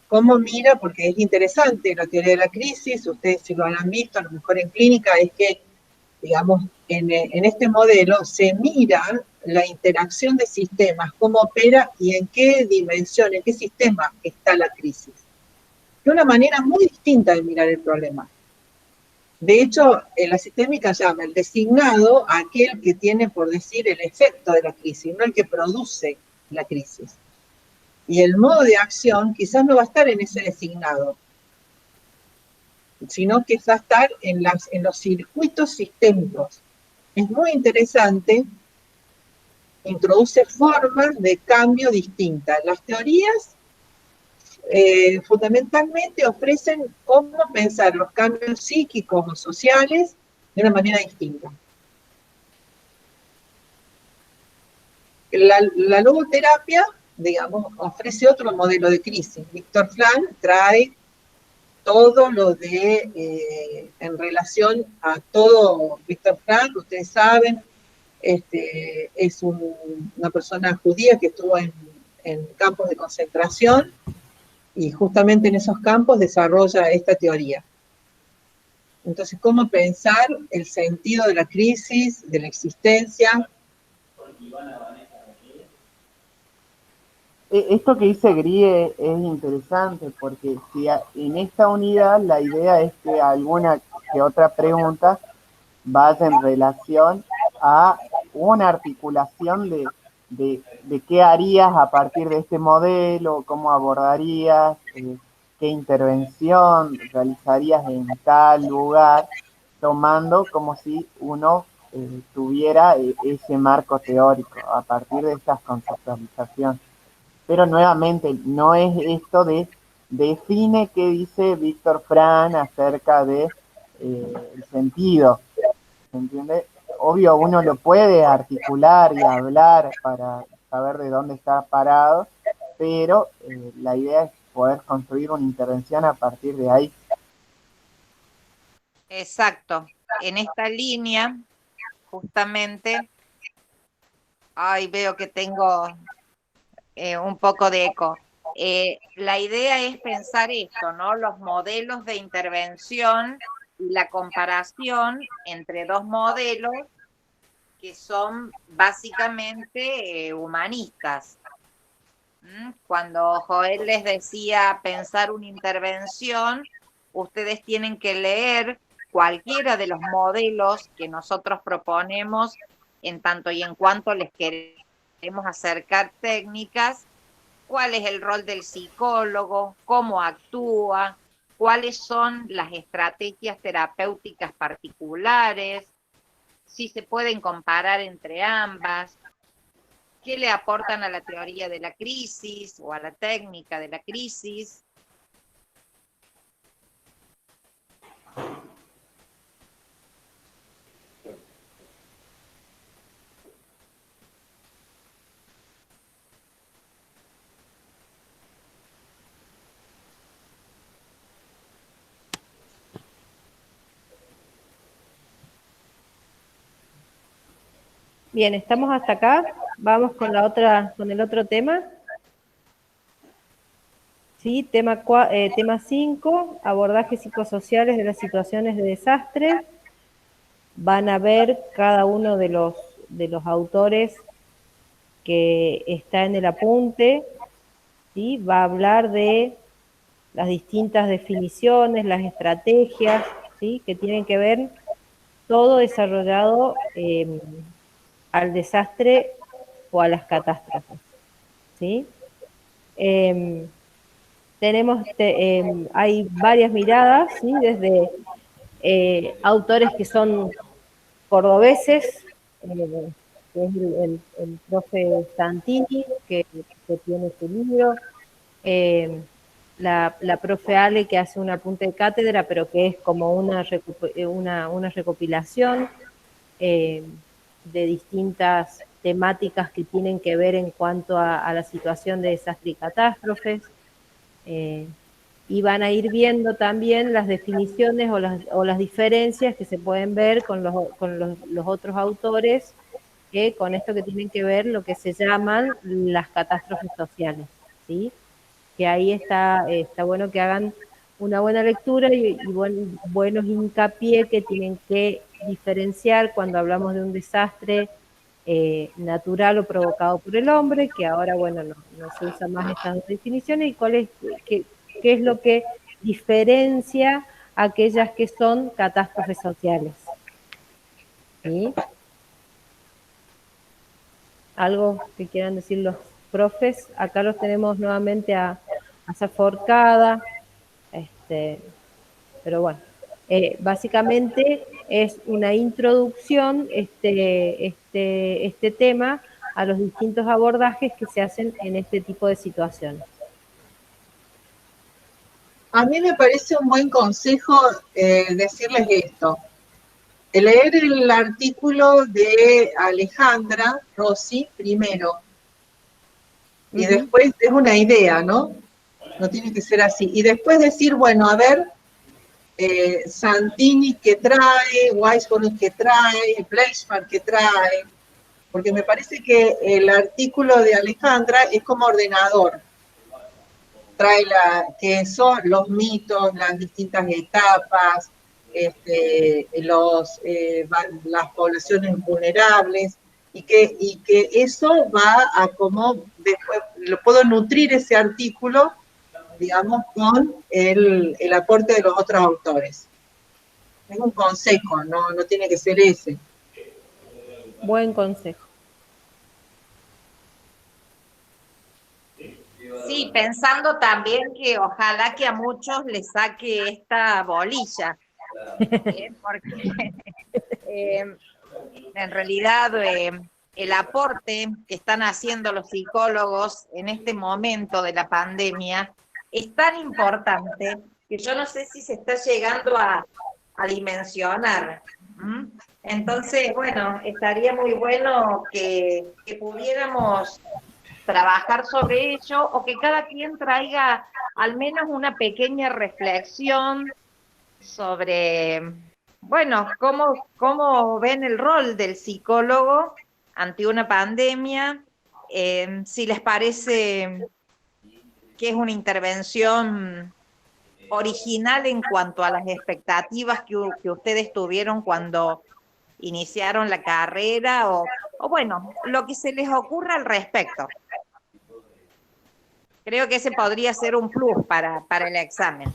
S1: ¿Cómo mira? Porque es interesante la teoría de la crisis, ustedes si lo han visto, a lo mejor en clínica, es que, digamos, en este modelo se mira la interacción de sistemas, cómo opera y en qué dimensión, en qué sistema está la crisis. De una manera muy distinta de mirar el problema. De hecho, la sistémica llama el designado a aquel que tiene, por decir, el efecto de la crisis, no el que produce la crisis. Y el modo de acción quizás no va a estar en ese designado, sino que va a estar en los circuitos sistémicos. Es muy interesante, introduce formas de cambio distintas. Las teorías fundamentalmente ofrecen cómo pensar los cambios psíquicos o sociales de una manera distinta. La logoterapia, digamos, ofrece otro modelo de crisis. Víctor Frank trae todo lo de, en relación a todo, Víctor Frank, ustedes saben, es una persona judía que estuvo en campos de concentración, y justamente en esos campos desarrolla esta teoría. Entonces, ¿cómo pensar el sentido de la crisis, de la existencia?
S3: Esto que dice Grie es interesante porque si en esta unidad la idea es que alguna que otra pregunta vaya en relación a una articulación de qué harías a partir de este modelo, cómo abordarías, qué intervención realizarías en tal lugar, tomando como si uno tuviera ese marco teórico a partir de estas conceptualizaciones. Pero nuevamente, no es esto de define qué dice Víctor Frank acerca de el sentido, ¿se entiende? Obvio, uno lo puede articular y hablar para saber de dónde está parado, pero la idea es poder construir una intervención a partir de ahí.
S4: Exacto. En esta línea, justamente, ay, veo que tengo un poco de eco. La idea es pensar esto, ¿no? Los modelos de intervención y la comparación entre dos modelos que son básicamente humanistas. Cuando Joel les decía pensar una intervención, ustedes tienen que leer cualquiera de los modelos que nosotros proponemos en tanto y en cuanto les queremos acercar técnicas, cuál es el rol del psicólogo, cómo actúa, cuáles son las estrategias terapéuticas particulares, si se pueden comparar entre ambas, qué le aportan a la teoría de la crisis o a la técnica de la crisis.
S2: Bien, estamos hasta acá. Vamos con el otro tema. Sí, tema 5, abordajes psicosociales de las situaciones de desastre. Van a ver cada uno de los autores que está en el apunte, ¿sí? Va a hablar de las distintas definiciones, las estrategias, ¿sí? Que tienen que ver todo desarrollado al desastre o a las catástrofes, ¿sí? Hay varias miradas, ¿sí? Desde autores que son cordobeses, que es el profe Santini, que tiene su libro, la profe Ale, que hace un apunte de cátedra, pero que es como una recopilación de distintas temáticas que tienen que ver en cuanto a la situación de desastre y catástrofes. Y van a ir viendo también las definiciones o las diferencias que se pueden ver con los otros autores, con esto que tienen que ver lo que se llaman las catástrofes sociales, ¿sí? Que ahí está bueno que hagan una buena lectura y buenos hincapié que tienen que diferenciar cuando hablamos de un desastre natural o provocado por el hombre, que ahora, bueno, no se usa más estas definiciones, y qué es lo que diferencia aquellas que son catástrofes sociales. ¿Sí? ¿Algo que quieran decir los profes? Acá los tenemos nuevamente a Zaforcada, pero bueno, básicamente es una introducción este tema a los distintos abordajes que se hacen en este tipo de situaciones.
S1: A mí me parece un buen consejo decirles esto. Leer el artículo de Alejandra Rossi primero. Y después es una idea, ¿no? No tiene que ser así. Y después decir, bueno, a ver, Santini que trae, Weisborn que trae, Fleischmann que trae, porque me parece que el artículo de Alejandra es como ordenador. Trae que son los mitos, las distintas etapas, las poblaciones vulnerables, y que eso va a como después lo puedo nutrir ese artículo, digamos, con el aporte de los otros autores. Es un consejo, no tiene que ser ese.
S2: Buen consejo.
S4: Sí, pensando también que ojalá que a muchos les saque esta bolilla, porque en realidad el aporte que están haciendo los psicólogos en este momento de la pandemia es tan importante que yo no sé si se está llegando a dimensionar. Entonces, bueno, estaría muy bueno que pudiéramos trabajar sobre ello, o que cada quien traiga al menos una pequeña reflexión sobre, bueno, cómo ven el rol del psicólogo ante una pandemia, si les parece que es una intervención original en cuanto a las expectativas que ustedes tuvieron cuando iniciaron la carrera, o bueno, lo que se les ocurra al respecto. Creo que ese podría ser un plus para el examen.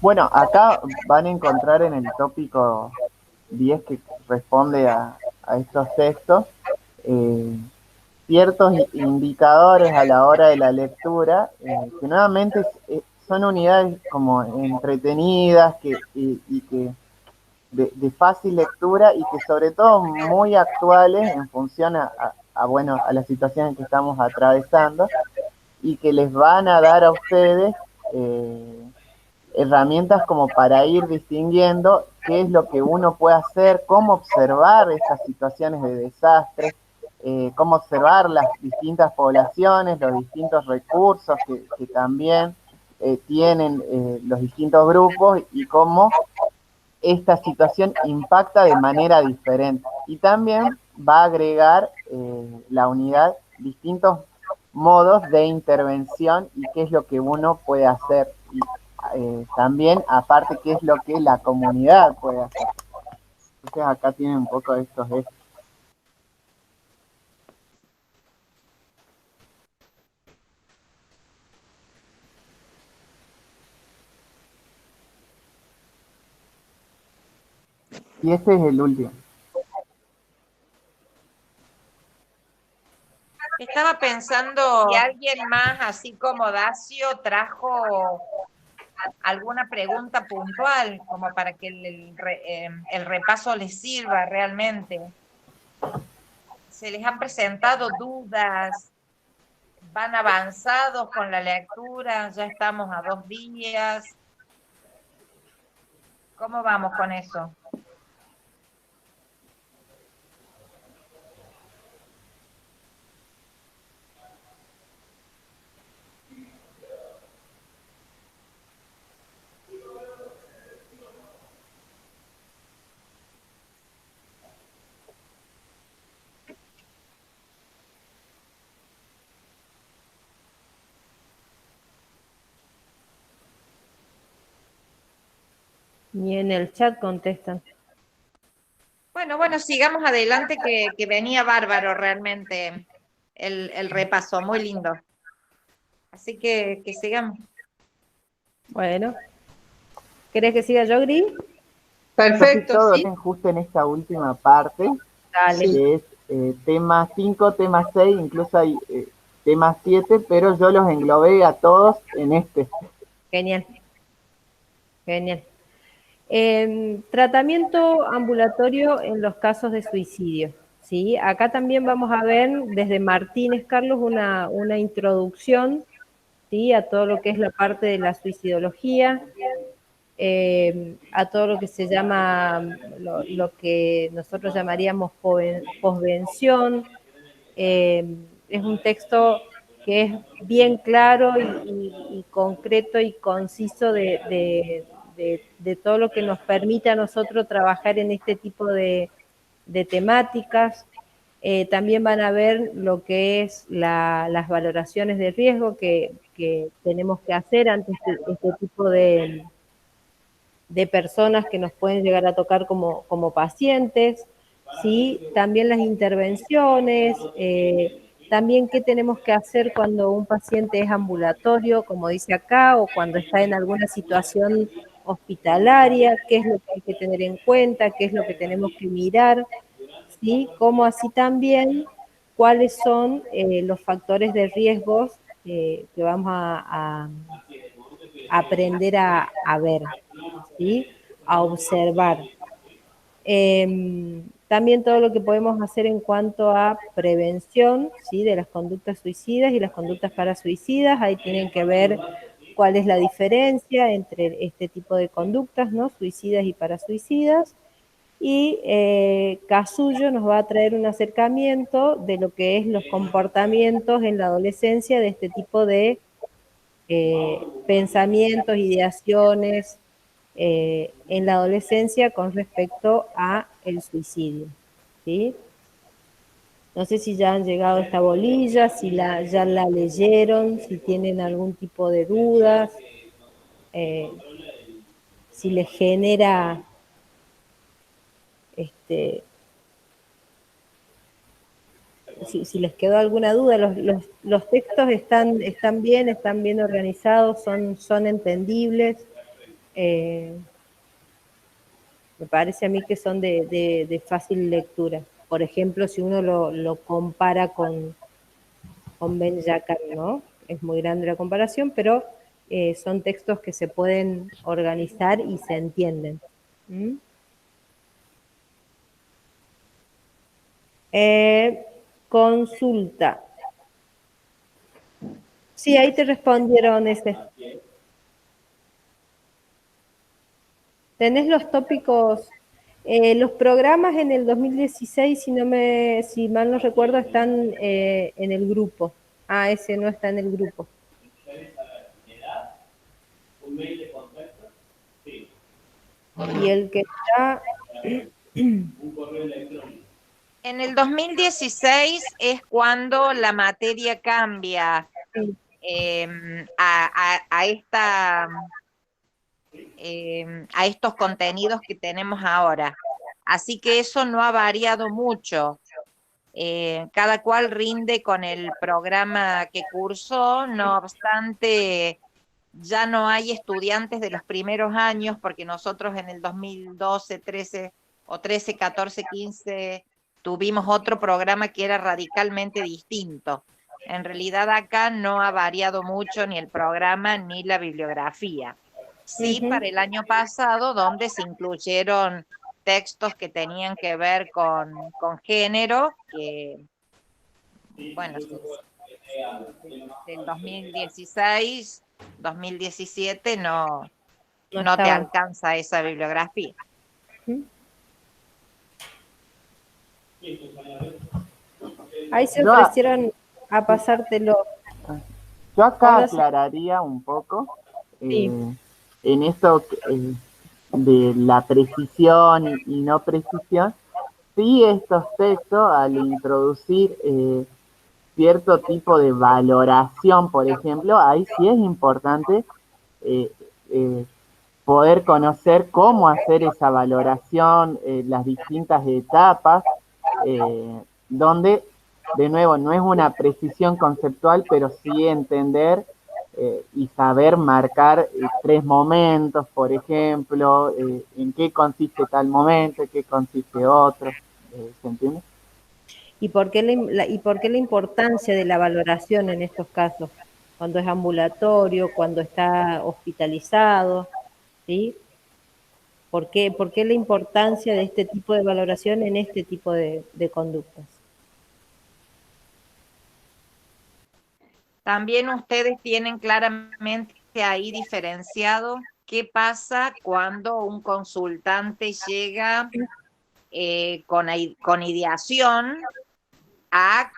S3: Bueno, acá van a encontrar en el tópico 10 que responde a estos textos ciertos indicadores a la hora de la lectura, que nuevamente son unidades como entretenidas y que de fácil lectura, y que sobre todo muy actuales en función a la situación en que estamos atravesando, y que les van a dar a ustedes herramientas como para ir distinguiendo qué es lo que uno puede hacer, cómo observar estas situaciones de desastre, cómo observar las distintas poblaciones, los distintos recursos que también tienen los distintos grupos y cómo esta situación impacta de manera diferente. Y también va a agregar la unidad distintos modos de intervención y qué es lo que uno puede hacer. Y también, aparte, qué es lo que la comunidad puede hacer. Entonces acá tienen un poco de estos ejes. Y este es el último.
S4: Estaba pensando si alguien más, así como Dacio, trajo alguna pregunta puntual, como para que el repaso les sirva realmente. ¿Se les han presentado dudas? ¿Van avanzados con la lectura? ¿Ya estamos a 2 días? ¿Cómo vamos con eso?
S2: Ni en el chat contestan.
S4: Bueno, sigamos adelante que venía bárbaro realmente el repaso, muy lindo. Así que sigamos.
S2: Bueno. ¿Querés que siga yo, Gris?
S1: Perfecto,
S3: Todo
S1: sí.
S3: justo en esta última parte,
S2: Dale.
S3: que es tema 5, tema 6, incluso hay tema 7, pero yo los englobé a todos en este.
S2: Genial. Genial. Tratamiento ambulatorio en los casos de suicidio. ¿Sí? Acá también vamos a ver desde Martínez, Carlos, una introducción, ¿sí? A todo lo que es la parte de la suicidología, a todo lo que se llama, lo que nosotros llamaríamos posvención. Es un texto que es bien claro y concreto y conciso de todo lo que nos permite a nosotros trabajar en este tipo de temáticas. También van a ver lo que es las valoraciones de riesgo que tenemos que hacer ante este tipo de personas que nos pueden llegar a tocar como pacientes, ¿sí? También las intervenciones, también qué tenemos que hacer cuando un paciente es ambulatorio, como dice acá, o cuando está en alguna situación hospitalaria, qué es lo que hay que tener en cuenta, qué es lo que tenemos que mirar, ¿sí? Como así también cuáles son los factores de riesgos que vamos a aprender a ver, ¿sí? A observar. También todo lo que podemos hacer en cuanto a prevención, ¿sí? De las conductas suicidas y las conductas parasuicidas. Ahí tienen que ver cuál es la diferencia entre este tipo de conductas, ¿no? Suicidas y parasuicidas. Y Casullo nos va a traer un acercamiento de lo que es los comportamientos en la adolescencia de este tipo de pensamientos, ideaciones en la adolescencia con respecto a el suicidio, ¿sí? No sé si ya han llegado a esta bolilla, si ya la leyeron, si tienen algún tipo de dudas, si les genera si les quedó alguna duda. Los textos están bien organizados, son entendibles. Me parece a mí que son de fácil lectura. Por ejemplo, si uno lo compara con Ben Jacquard, ¿no? Es muy grande la comparación, pero son textos que se pueden organizar y se entienden. ¿Mm? Consulta. Sí, ahí te respondieron ese. tenés los tópicos, los programas en el 2016, si mal no recuerdo, están en el grupo. Ah, ese no está en el grupo. Y el que está...
S4: En el 2016 es cuando la materia cambia a estos contenidos que tenemos ahora. Así que eso no ha variado mucho. Cada cual rinde con el programa que cursó, no obstante, ya no hay estudiantes de los primeros años, porque nosotros en el 2012, 13 o 13, 14, 15 tuvimos otro programa que era radicalmente distinto. En realidad acá no ha variado mucho ni el programa ni la bibliografía. Sí, para el año pasado, donde se incluyeron textos que tenían que ver con género, que, bueno, del 2016, 2017 no te alcanza esa bibliografía.
S2: Ahí se ofrecieron a pasártelo.
S3: Yo acá aclararía un poco en esto de la precisión y no precisión. Sí, estos textos, al introducir cierto tipo de valoración, por ejemplo, ahí sí es importante poder conocer cómo hacer esa valoración, las distintas etapas, donde, de nuevo, no es una precisión conceptual, pero sí entender y saber marcar 3 momentos, por ejemplo, en qué consiste tal momento, en qué consiste otro, ¿se entiende?
S2: ¿Y por qué la importancia de la valoración en estos casos? Cuando es ambulatorio, cuando está hospitalizado, ¿sí? ¿Por qué la importancia de este tipo de valoración en este tipo de conductas?
S4: También ustedes tienen claramente ahí diferenciado qué pasa cuando un consultante llega con ideación a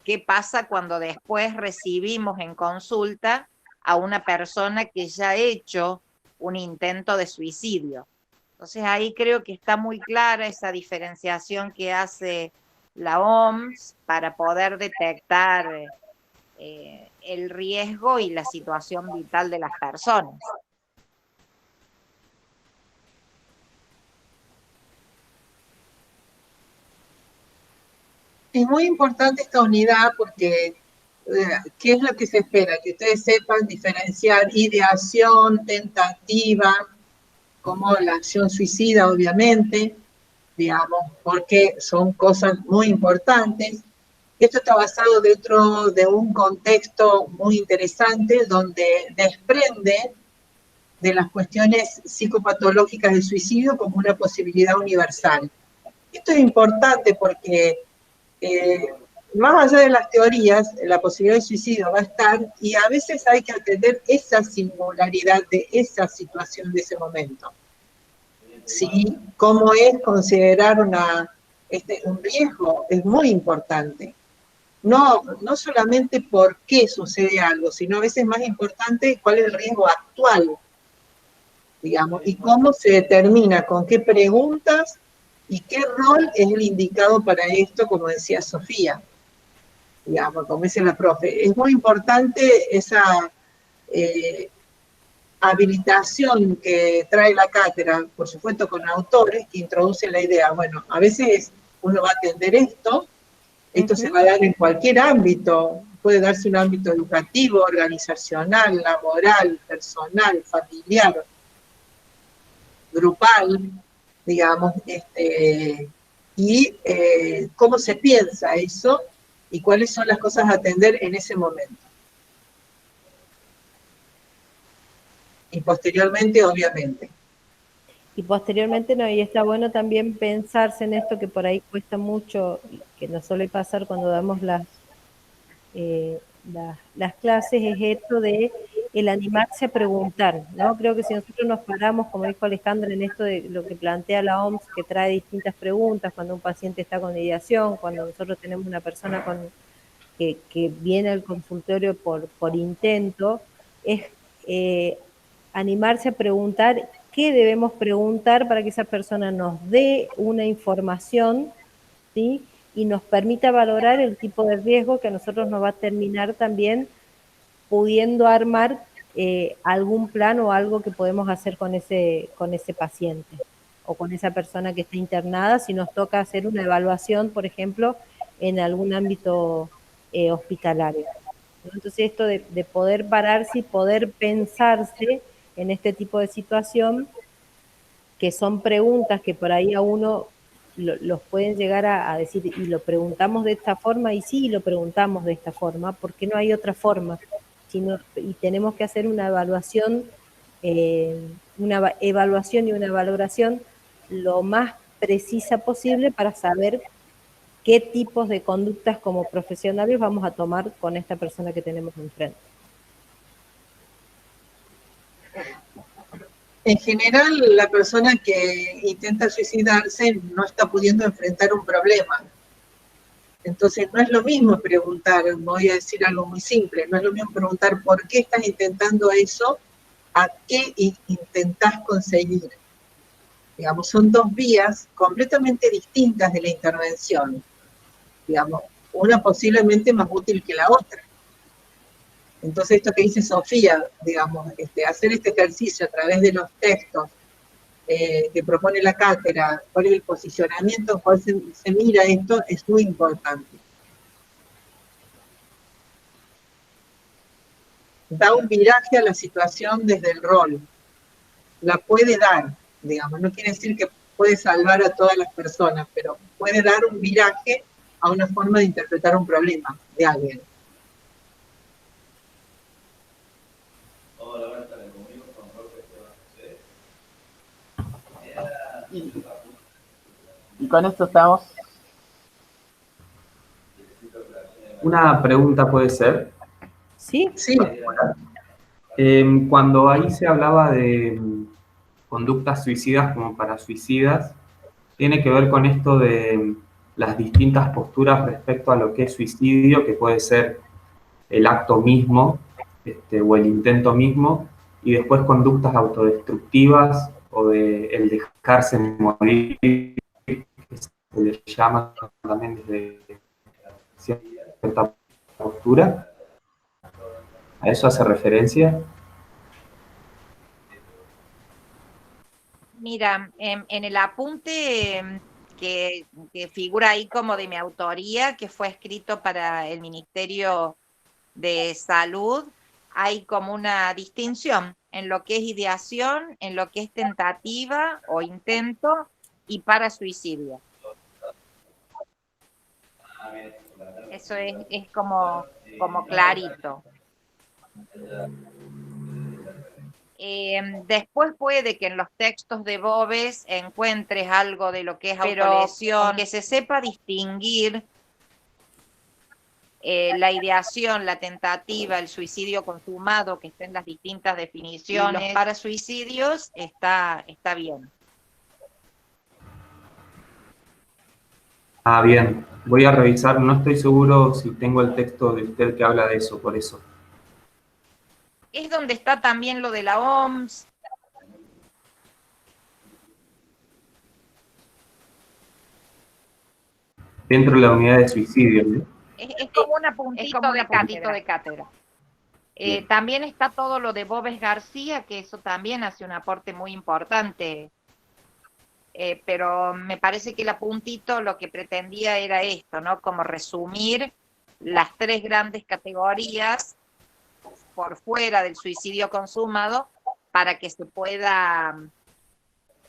S4: qué pasa cuando después recibimos en consulta a una persona que ya ha hecho un intento de suicidio. Entonces ahí creo que está muy clara esa diferenciación que hace la OMS para poder detectar el riesgo y la situación vital de las personas.
S1: Es muy importante esta unidad porque ¿qué es lo que se espera? Que ustedes sepan diferenciar ideación, tentativa, como la acción suicida, obviamente, digamos, porque son cosas muy importantes. Esto está basado dentro de un contexto muy interesante donde desprende de las cuestiones psicopatológicas del suicidio como una posibilidad universal. Esto es importante porque más allá de las teorías, la posibilidad de suicidio va a estar y a veces hay que atender esa singularidad de esa situación de ese momento. ¿Sí? ¿Cómo es considerar un riesgo? Es muy importante. No solamente por qué sucede algo, sino a veces más importante cuál es el riesgo actual, digamos, y cómo se determina, con qué preguntas y qué rol es el indicado para esto, como decía Sofía, digamos, como dice la profe. Es muy importante esa habilitación que trae la cátedra, por supuesto con autores que introducen la idea. Bueno, a veces uno va a atender esto se va a dar en cualquier ámbito, puede darse un ámbito educativo, organizacional, laboral, personal, familiar, grupal, digamos, y cómo se piensa eso y cuáles son las cosas a atender en ese momento. Y posteriormente, obviamente.
S2: Y posteriormente, no, y está bueno también pensarse en esto que por ahí cuesta mucho, que nos suele pasar cuando damos las clases, es esto de el animarse a preguntar, ¿no? Creo que si nosotros nos paramos, como dijo Alejandra, en esto de lo que plantea la OMS, que trae distintas preguntas, cuando un paciente está con ideación, cuando nosotros tenemos una persona que viene al consultorio por intento, es animarse a preguntar qué debemos preguntar para que esa persona nos dé una información, ¿sí? Y nos permita valorar el tipo de riesgo que a nosotros nos va a terminar también pudiendo armar algún plan o algo que podemos hacer con ese paciente o con esa persona que está internada, si nos toca hacer una evaluación, por ejemplo, en algún ámbito hospitalario. Entonces esto de poder pararse y poder pensarse en este tipo de situación, que son preguntas que por ahí a uno los pueden llegar a decir, y lo preguntamos de esta forma, y sí, lo preguntamos de esta forma, porque no hay otra forma, y tenemos que hacer una evaluación y una valoración lo más precisa posible para saber qué tipos de conductas como profesionales vamos a tomar con esta persona que tenemos enfrente.
S1: En general, la persona que intenta suicidarse no está pudiendo enfrentar un problema. Entonces, no es lo mismo preguntar, voy a decir algo muy simple, no es lo mismo preguntar por qué estás intentando eso, a qué intentás conseguir. Digamos, son dos vías completamente distintas de la intervención. Digamos, una posiblemente más útil que la otra. Entonces, esto que dice Sofía, digamos, hacer este ejercicio a través de los textos que propone la cátedra, cuál es el posicionamiento, cuál se mira esto, es muy importante. Da un viraje a la situación desde el rol. La puede dar, digamos, no quiere decir que puede salvar a todas las personas, pero puede dar un viraje a una forma de interpretar un problema de alguien.
S3: Y con esto estamos.
S5: Una pregunta puede ser.
S2: ¿Sí?
S1: Sí.
S5: Cuando ahí se hablaba de conductas suicidas como para suicidas, tiene que ver con esto de las distintas posturas respecto a lo que es suicidio, que puede ser el acto mismo o el intento mismo, y después conductas autodestructivas o de el dejarse morir, que se le llama también desde cierta postura. ¿A eso hace referencia?
S4: Mira, en el apunte que figura ahí como de mi autoría, que fue escrito para el Ministerio de Salud, hay como una distinción en lo que es ideación, en lo que es tentativa o intento y para suicidio. Eso es como clarito. Después puede que en los textos de Boves encuentres algo de lo que es autolesión, que se sepa distinguir la ideación, la tentativa, el suicidio consumado, que estén las distintas definiciones. Y los parasuicidios está bien.
S5: Ah, bien. Voy a revisar. No estoy seguro si tengo el texto de usted que habla de eso, por eso.
S4: Es donde está también lo de la OMS.
S5: Dentro de la unidad de suicidio, ¿no?
S4: Es como un apuntito de cátedra. También está todo lo de Boves García, que eso también hace un aporte muy importante. Pero me parece que el apuntito lo que pretendía era esto, ¿no? Como resumir las tres grandes categorías por fuera del suicidio consumado para que se pueda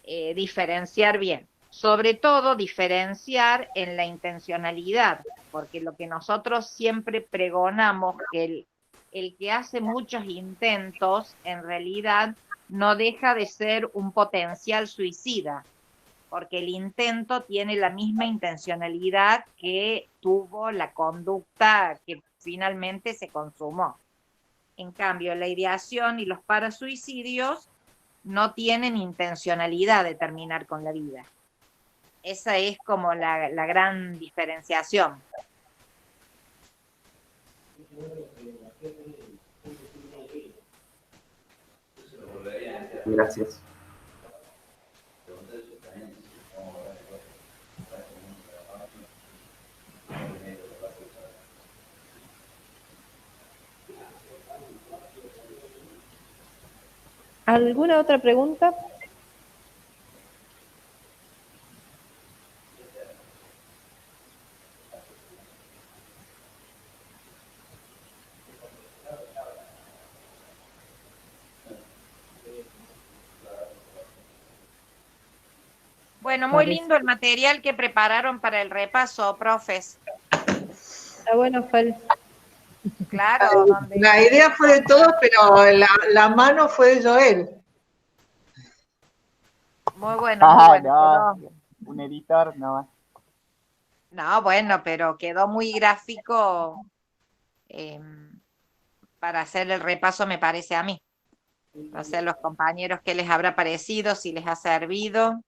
S4: diferenciar bien. Sobre todo diferenciar en la intencionalidad, porque lo que nosotros siempre pregonamos, que el que hace muchos intentos en realidad no deja de ser un potencial suicida, porque el intento tiene la misma intencionalidad que tuvo la conducta que finalmente se consumó. En cambio, la ideación y los parasuicidios no tienen intencionalidad de terminar con la vida. Esa es como la gran diferenciación.
S5: Gracias.
S2: ¿Alguna otra pregunta?
S4: Bueno, muy
S2: Parece.
S4: lindo el material que prepararon para el repaso, profes.
S2: Está bueno, Fel.
S4: Claro, donde
S1: La idea fue de todos, pero la mano fue de Joel.
S4: muy bueno, muy bueno.
S3: No,
S4: Quedó.
S3: un editor no.
S4: No, bueno, pero quedó muy gráfico para hacer el repaso, me parece a mí. No sé, los compañeros qué les habrá parecido, si les ha servido.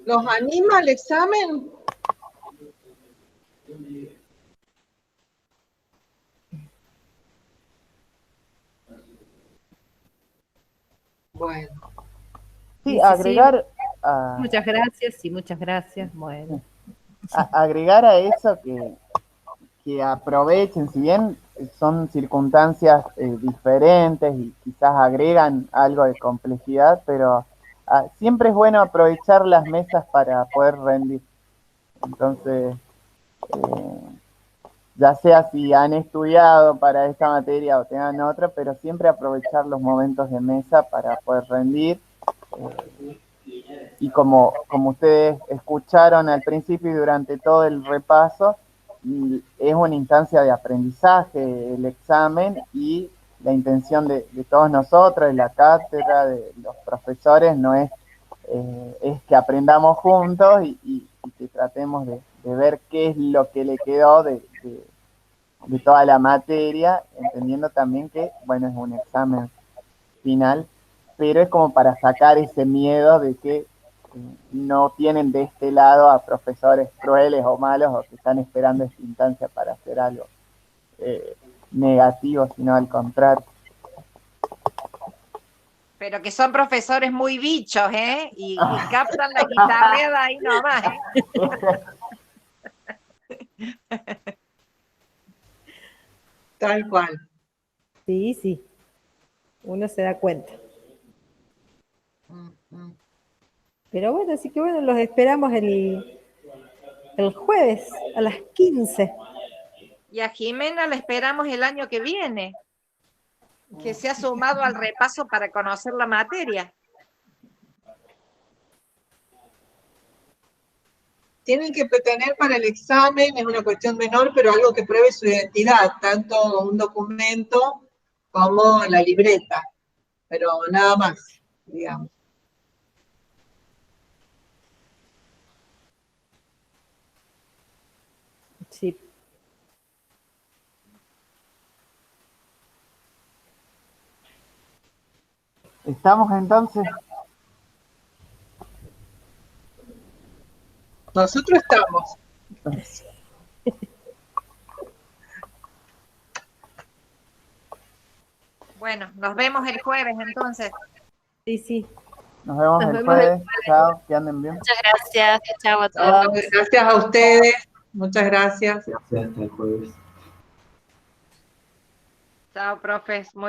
S1: ¿Los anima el examen? Bueno.
S3: Sí,
S2: Sí.
S3: agregar
S2: Muchas gracias y muchas gracias. Bueno.
S3: agregar a eso que aprovechen, si bien son circunstancias diferentes y quizás agregan algo de complejidad, pero siempre es bueno aprovechar las mesas para poder rendir. Entonces, ya sea si han estudiado para esta materia o tengan otra, pero siempre aprovechar los momentos de mesa para poder rendir. Y como ustedes escucharon al principio y durante todo el repaso, es una instancia de aprendizaje el examen, y la intención de todos nosotros, de la cátedra, de los profesores, no es que aprendamos juntos y que tratemos de ver qué es lo que le quedó de toda la materia, entendiendo también que, bueno, es un examen final, pero es como para sacar ese miedo de que no tienen de este lado a profesores crueles o malos, o que están esperando esta instancia para hacer algo negativo, sino al contrario.
S4: Pero que son profesores muy bichos, ¿eh? Y captan la guitarreada ahí nomás, ¿eh?
S1: Tal cual.
S2: Sí. Uno se da cuenta. Pero bueno, así que bueno, los esperamos el jueves a las 15.
S4: Y a Jimena la esperamos el año que viene, que se ha sumado al repaso para conocer la materia.
S1: Tienen que tener para el examen, es una cuestión menor, pero algo que pruebe su identidad, tanto un documento como la libreta, pero nada más, digamos.
S2: Sí.
S3: ¿Estamos entonces?
S1: Nosotros estamos.
S4: Bueno, nos vemos el jueves entonces.
S2: Sí.
S3: Nos vemos el jueves. Chao, que anden bien.
S6: Muchas gracias. Chao a todos.
S1: Gracias a ustedes. Muchas gracias.
S5: Hasta el jueves.
S4: Chao, profes. Muy